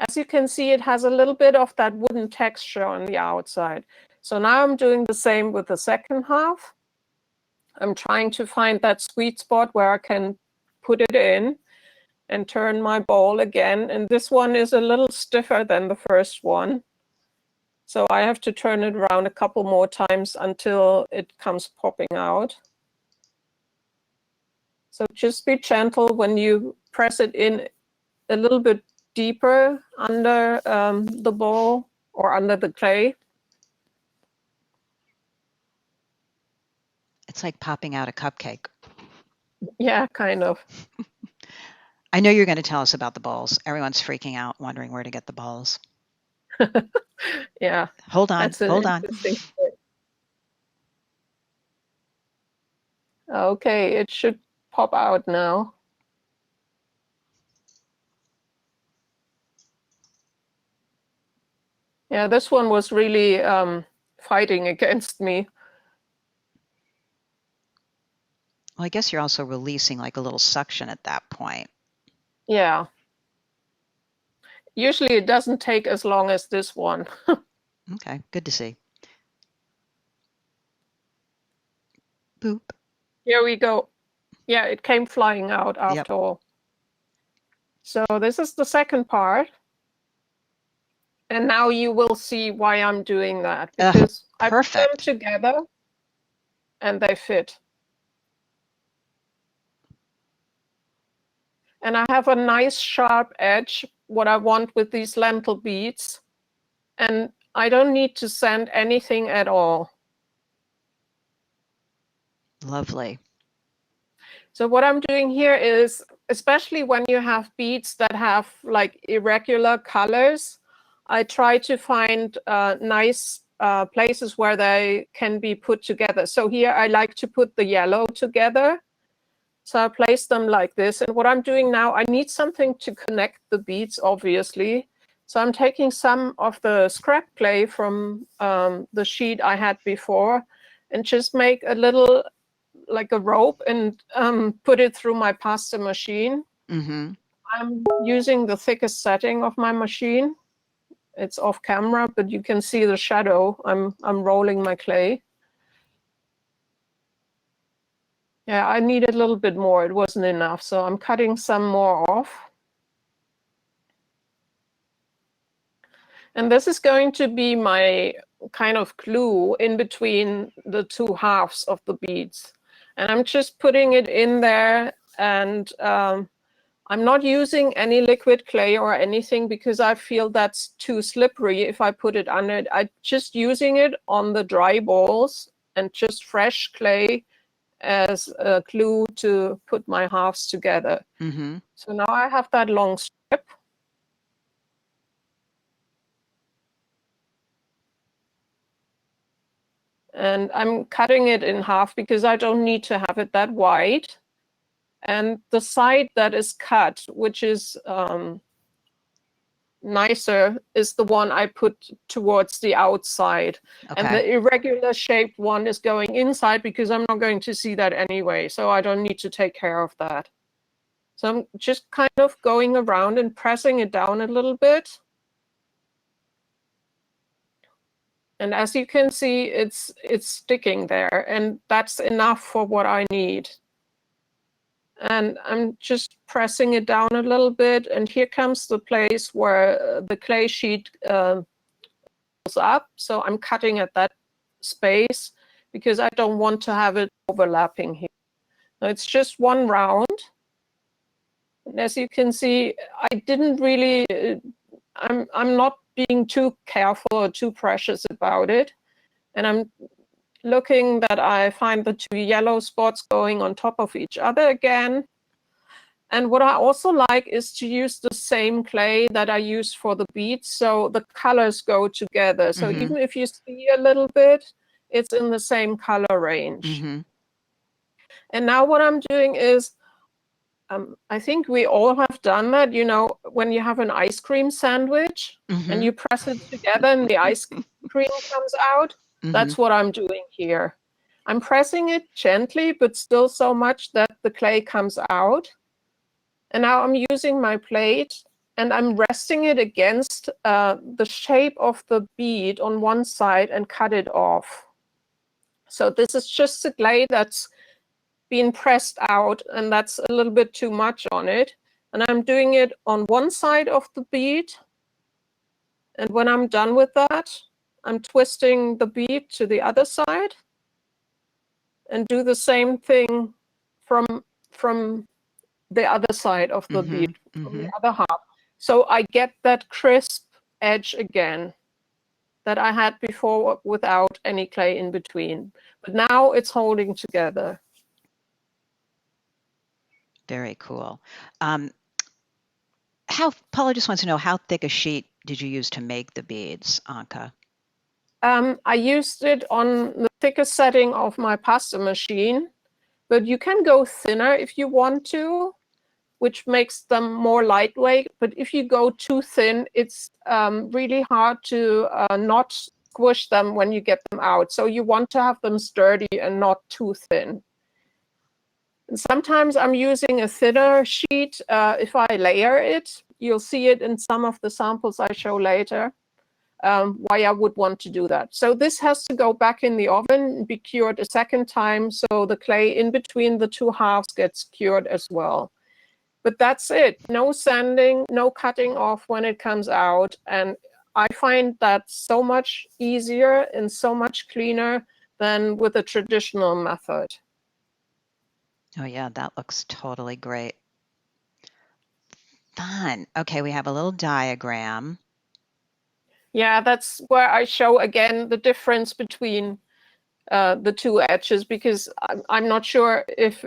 As you can see, it has a little bit of that wooden texture on the outside. So now I'm doing the same with the second half. I'm trying to find that sweet spot where I can put it in and turn my ball again. And this one is a little stiffer than the first one. So I have to turn it around a couple more times until it comes popping out. So just be gentle when you press it in a little bit deeper under the ball or under the clay.
It's like popping out a cupcake.
Yeah, kind of.
I know you're going to tell us about the balls. Everyone's freaking out, wondering where to get the balls.
Yeah.
Hold on,
That's an
hold on.
interesting story. Okay, it should pop out now. Yeah, this one was really fighting against me.
Well, I guess you're also releasing like a little suction at that point.
Yeah. Usually it doesn't take as long as this one.
Okay, good to see. Boop.
Here we go. Yeah, it came flying out after all. So this is the second part. And now you will see why I'm doing that. Because I put them together and they fit. And I have a nice sharp edge, what I want with these lentil beads. And I don't need to sand anything at all.
Lovely.
So what I'm doing here is, especially when you have beads that have like irregular colors, I try to find nice places where they can be put together. So here I like to put the yellow together. So I place them like this. And what I'm doing now, I need something to connect the beads, obviously. So I'm taking some of the scrap clay from the sheet I had before and just make a little, like a rope, and put it through my pasta machine.
Mm-hmm.
I'm using the thickest setting of my machine. It's off camera, but you can see the shadow. I'm rolling my clay. Yeah, I needed a little bit more. It wasn't enough, so I'm cutting some more off. And this is going to be my kind of glue in between the two halves of the beads. And I'm just putting it in there, and I'm not using any liquid clay or anything because I feel that's too slippery if I put it under it. I'm just using it on the dry balls and just fresh clay as a glue to put my halves together.
Mm-hmm.
So now I have that long strip. And I'm cutting it in half because I don't need to have it that wide. And the side that is cut, which is nicer, is the one I put towards the outside.
Okay.
And the irregular shaped one is going inside because I'm not going to see that anyway. So I don't need to take care of that. So I'm just kind of going around and pressing it down a little bit. And as you can see, it's sticking there, and that's enough for what I need. And I'm just pressing it down a little bit, and here comes the place where the clay sheet goes up. So I'm cutting at that space because I don't want to have it overlapping here. Now it's just one round. And as you can see, I didn't really, I'm not being too careful or too precious about it. And I'm looking that I find the two yellow spots going on top of each other again. And what I also like is to use the same clay that I used for the beads, so the colors go together. So even if you see a little bit, it's in the same color range. And now what I'm doing is, I think we all have done that, you know, when you have an ice cream sandwich and you press it together and the ice cream comes out. That's what I'm doing here. I'm pressing it gently, but still so much that the clay comes out. And now I'm using my plate and I'm resting it against the shape of the bead on one side and cut it off. So this is just the clay that's been pressed out, and that's a little bit too much on it. And I'm doing it on one side of the bead. And when I'm done with that, I'm twisting the bead to the other side and do the same thing from the other side of the bead, from the other half. So I get that crisp edge again that I had before without any clay in between. But now it's holding together.
Very cool. Paula just wants to know, how thick a sheet did you use to make the beads, Anke?
I used it on the thickest setting of my pasta machine, but you can go thinner if you want to, which makes them more lightweight. But if you go too thin, it's really hard to not squish them when you get them out. So you want to have them sturdy and not too thin. And sometimes I'm using a thinner sheet if I layer it. You'll see it in some of the samples I show later, why I would want to do that. So this has to go back in the oven and be cured a second time, so the clay in between the two halves gets cured as well. But that's it. No sanding, no cutting off when it comes out. And I find that so much easier and so much cleaner than with a traditional method.
Oh yeah, that looks totally great. Fun. Okay, we have a little diagram.
Yeah, that's where I show again the difference between the two edges, because I'm not sure if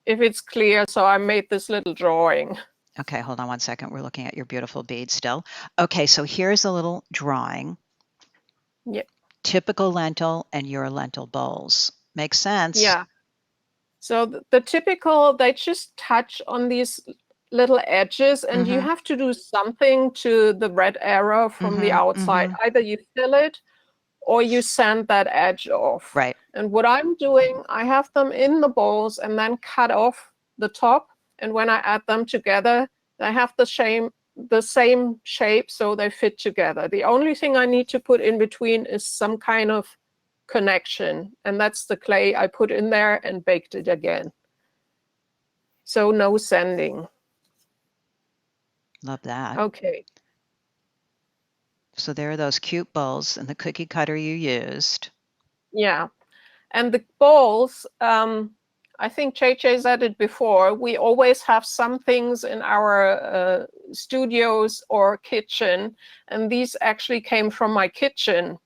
it's clear, so I made this little drawing.
Okay, hold on one second. We're looking at your beautiful bead still. Okay, so here's a little drawing.
Yeah.
Typical lentil and your lentil bowls. Makes sense.
Yeah. So the typical, they just touch on these little edges, and you have to do something to the red arrow from the outside. Either you fill it or you sand that edge off.
Right.
And what I'm doing, I have them in the bowls and then cut off the top. And when I add them together, they have the same shape, so they fit together. The only thing I need to put in between is some kind of connection, and that's the clay I put in there and baked it again. So no sanding.
Love that.
Okay.
So there are those cute bowls and the cookie cutter you used.
Yeah. And the bowls, I think JJ said it before, we always have some things in our studios or kitchen, and these actually came from my kitchen.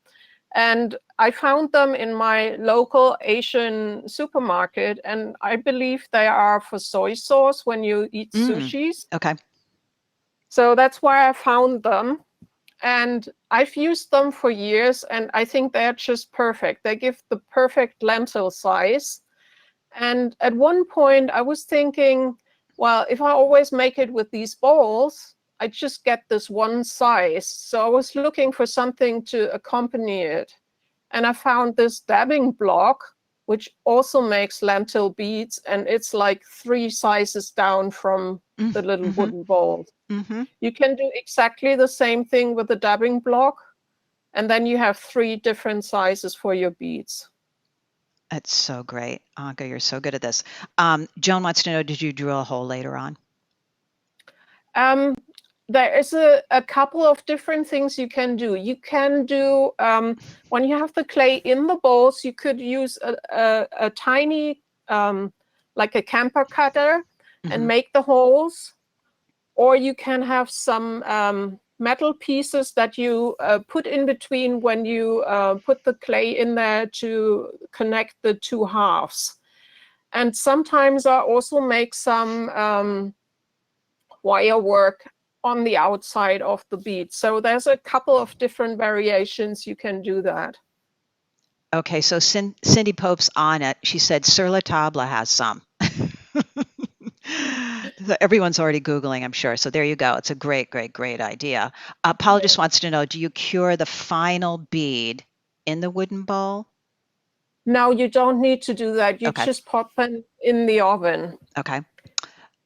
And I found them in my local Asian supermarket, and I believe they are for soy sauce when you eat sushis.
Okay.
So that's why I found them. And I've used them for years, and I think they're just perfect. They give the perfect lentil size. And at one point, I was thinking, well, if I always make it with these bowls, I just get this one size. So I was looking for something to accompany it. And I found this dabbing block, which also makes lentil beads. And it's like 3 sizes down from the little wooden bowl. You can do exactly the same thing with the dabbing block. And then you have 3 different sizes for your beads.
That's so great. Anke, you're so good at this. Joan wants to know, did you drill a hole later on?
There is a couple of different things you can do. You can do, when you have the clay in the bowls, you could use a tiny, like a camper cutter and make the holes. Or you can have some metal pieces that you put in between when you put the clay in there to connect the 2 halves. And sometimes I also make some wire work on the outside of the bead. So there's a couple of different variations you can do that.
Okay, so Cindy Pope's on it. She said Sur La Table has some. So everyone's already Googling, I'm sure. So there you go. It's a great, great, great idea. Paula just wants to know, do you cure the final bead in the wooden bowl?
No, you don't need to do that. You just pop them in the oven.
Okay.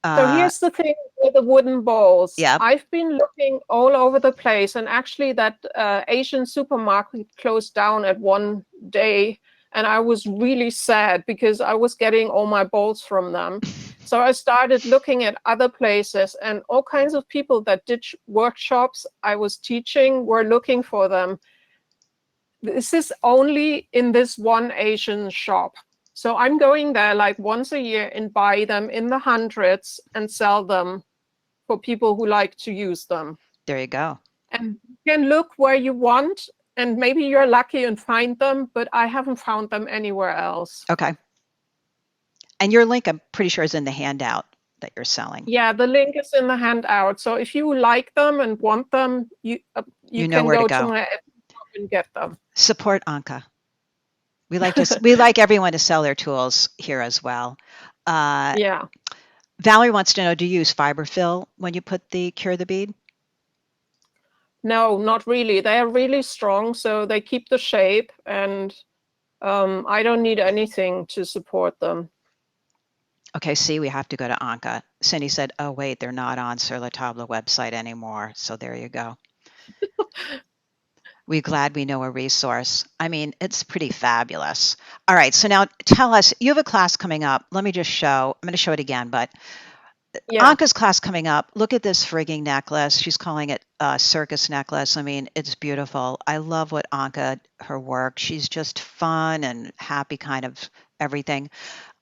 So here's the thing with the wooden bowls.
Yeah.
I've been looking all over the place, and actually that Asian supermarket closed down at one day, And I was really sad because I was getting all my balls from them. So I started looking at other places, and all kinds of people that did workshops I was teaching were looking for them. This is only in this one Asian shop. So I'm going there like once a year and buy them in the hundreds and sell them for people who like to use them.
There you go.
And you can look where you want, and maybe you're lucky and find them, but I haven't found them anywhere else.
Okay. And your link, I'm pretty sure, is in the handout that you're selling.
Yeah, the link is in the handout. So if you like them and want them, you
know
can
where to
go
go.
to my Etsy shop and get them.
Support Anke. We like everyone to sell their tools here as well.
Yeah.
Valerie wants to know, do you use fiberfill when you put the cure the bead?
No, not really. They are really strong, so they keep the shape, and I don't need anything to support them.
Okay, see, we have to go to Anke. Cindy said, oh, wait, they're not on Sur La Table website anymore. So there you go. We're glad we know a resource. I mean, it's pretty fabulous. All right, so now tell us, you have a class coming up. Let me just show. I'm going to show it again, but
Yeah.
Anke's class coming up. Look at this frigging necklace. She's calling it a circus necklace. I mean, it's beautiful. I love what Anke, her work. She's just fun and happy kind of everything.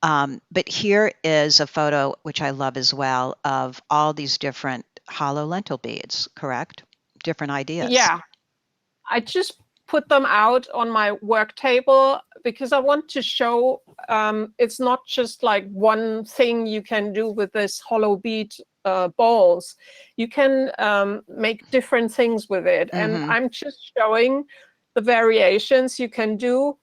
But here is a photo, which I love as well, of all these different hollow lentil beads, correct? Different ideas.
Yeah. I just put them out on my work table because I want to show it's not just like one thing you can do with this hollow bead balls. You can make different things with it. And I'm just showing the variations you can do.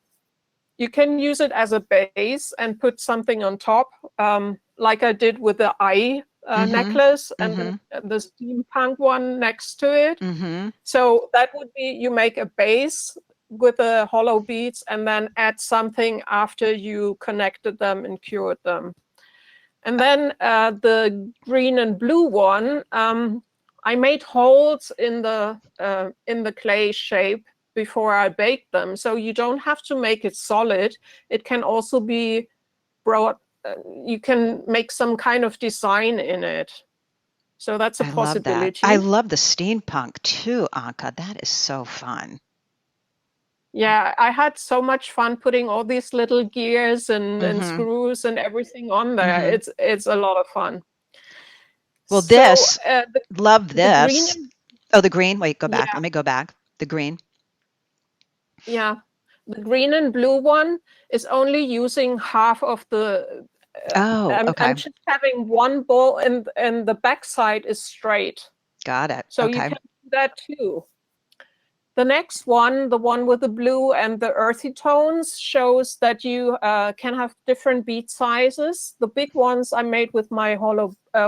You can use it as a base and put something on top, like I did with the eye necklace and the steampunk one next to it. So that would be, you make a base with the hollow beads and then add something after you connected them and cured them. And then the green and blue one, I made holes in the clay shape before I baked them. So you don't have to make it solid. It can also be brought, you can make some kind of design in it. So that's a possibility.
I love the steampunk too, Anke. That is so fun.
Yeah, I had so much fun putting all these little gears and screws and everything on there. It's a lot of fun.
Well,
so,
love this. The green. Wait, go back.
Yeah.
Let me go back. The green.
Yeah, the green and blue one is only using half of the.
Okay.
I'm just having one ball, and the back side is straight.
Got it.
So you can do that too. The next one, the one with the blue and the earthy tones, shows that you can have different bead sizes. The big ones I made with my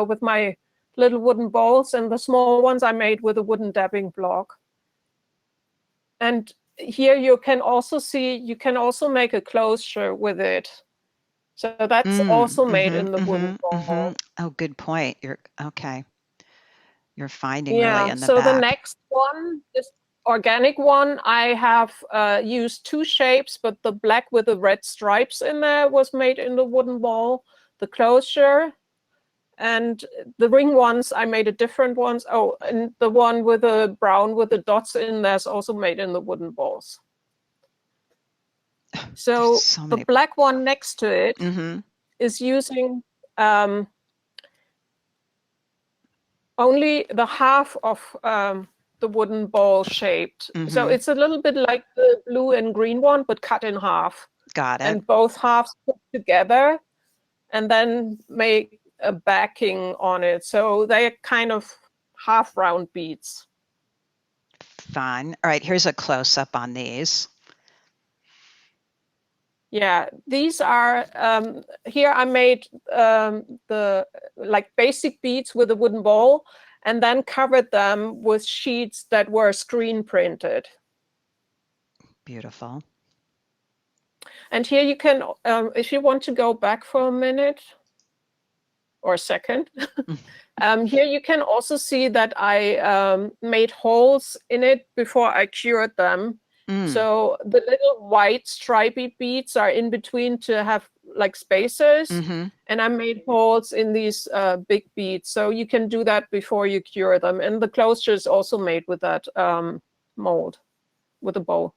with my little wooden balls, and the small ones I made with a wooden dabbing block. And here you can also see, you can also make a closure with it. So that's also made in the wooden ball.
Oh, good point. You're okay. You're finding really in the
so
back.
The next one, this organic one, I have used two shapes, but the black with the red stripes in there was made in the wooden ball. The closure and the ring ones, I made a different ones. Oh, and the one with the brown with the dots in there is also made in the wooden balls. So the black one next to it is using only the half of the wooden ball shaped. So it's a little bit like the blue and green one, but cut in half.
Got it.
And both halves put together and then make a backing on it. So they're kind of half round beads.
Fun. All right, here's a close-up on these.
Yeah, these are, here I made the like basic beads with a wooden ball and then covered them with sheets that were screen printed.
Beautiful.
And here you can, if you want to go back for a minute or a second, here you can also see that I made holes in it before I cured them. So the little white stripy beads are in between to have like spaces. And I made holes in these big beads. So you can do that before you cure them. And the closure is also made with that mold, with a bowl.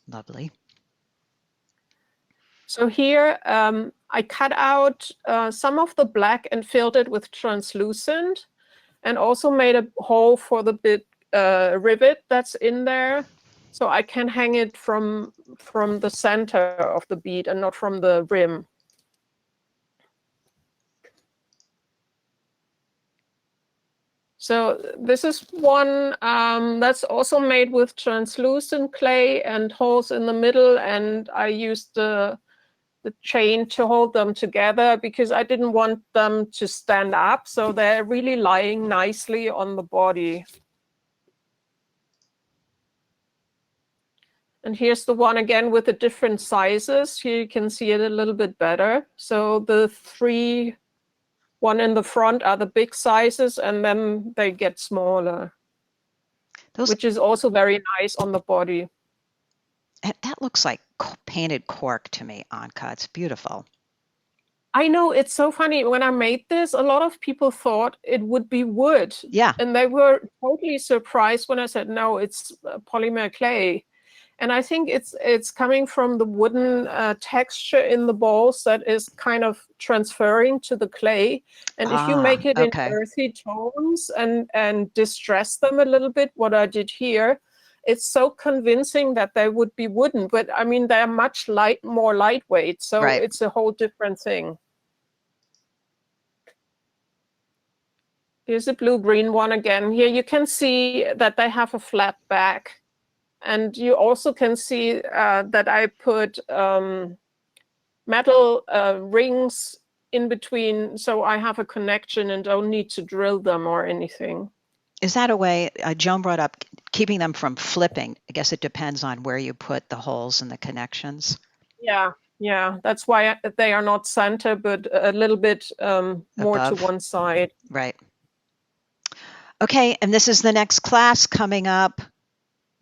Lovely.
So here I cut out some of the black and filled it with translucent, and also made a hole for the bit rivet that's in there, so I can hang it from the center of the bead and not from the rim. So this is one that's also made with translucent clay and holes in the middle, and I used the chain to hold them together because I didn't want them to stand up, so they're really lying nicely on the body. And here's the one again with the different sizes. Here you can see it a little bit better. So the one in the front are the big sizes, and then they get smaller, which is also very nice on the body.
That looks like painted cork to me, Anke. It's beautiful.
I know, it's so funny. When I made this, a lot of people thought it would be wood.
Yeah.
And they were totally surprised when I said, no, it's polymer clay. And I think it's coming from the wooden texture in the balls that is kind of transferring to the clay. And if you make it in earthy tones and distress them a little bit, what I did here, it's so convincing that they would be wooden. But I mean, they're much more lightweight. So it's a whole different thing. Here's a blue-green one again. Here you can see that they have a flat back. And you also can see that I put metal rings in between, so I have a connection and don't need to drill them or anything.
Is that a way, Joan brought up keeping them from flipping? I guess it depends on where you put the holes and the connections.
Yeah, that's why they are not center, but a little bit more to one side.
Right. Okay, and this is the next class coming up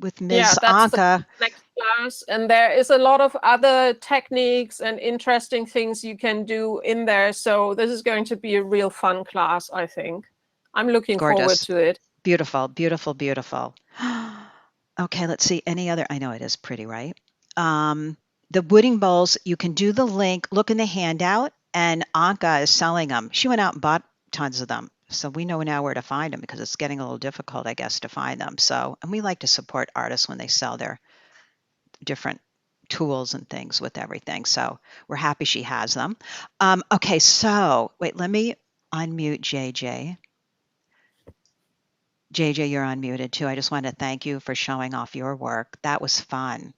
with Ms. Anke.
The next class, and there is a lot of other techniques and interesting things you can do in there. So this is going to be a real fun class, I think. I'm looking forward to it.
Beautiful, beautiful, beautiful. Okay, let's see. Any other? I know it is pretty, right? The wooding bowls, you can do the link. Look in the handout, and Anke is selling them. She went out and bought tons of them. So we know now where to find them because it's getting a little difficult, I guess, to find them. So, and we like to support artists when they sell their different tools and things with everything. So we're happy she has them. Okay, so wait, let me unmute JJ. JJ, you're unmuted too. I just want to thank you for showing off your work. That was fun.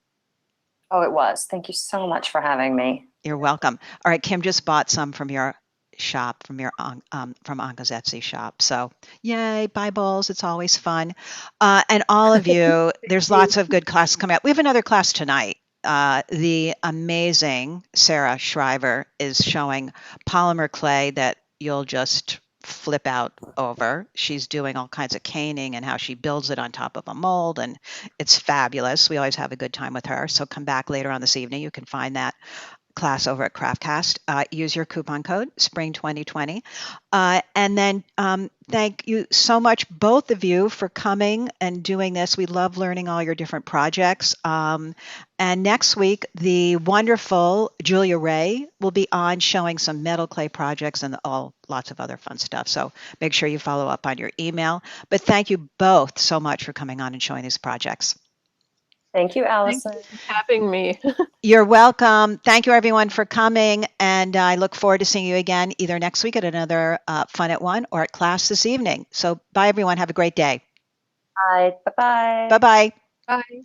Oh, it was. Thank you so much for having me.
You're welcome. All right, Kim just bought some from your shop, from Anke's Etsy shop. So yay, buy bowls. It's always fun. And all of you, there's lots of good classes coming up. We have another class tonight. The amazing Sarah Shriver is showing polymer clay that you'll just flip out over. She's doing all kinds of caning and how she builds it on top of a mold, and it's fabulous. We always have a good time with her. So come back later on this evening. You can find that class over at Craftcast. Use your coupon code Spring 2020. And then thank you so much, both of you, for coming and doing this. We love learning all your different projects. And next week, the wonderful Julia Ray will be on showing some metal clay projects and lots of other fun stuff. So make sure you follow up on your email. But thank you both so much for coming on and showing these projects.
Thank you, Allison.
Thank you for having me.
You're welcome. Thank you, everyone, for coming. And I look forward to seeing you again either next week at another Fun at One or at class this evening. So bye, everyone. Have a great day.
Bye. Bye-bye.
Bye-bye.
Bye.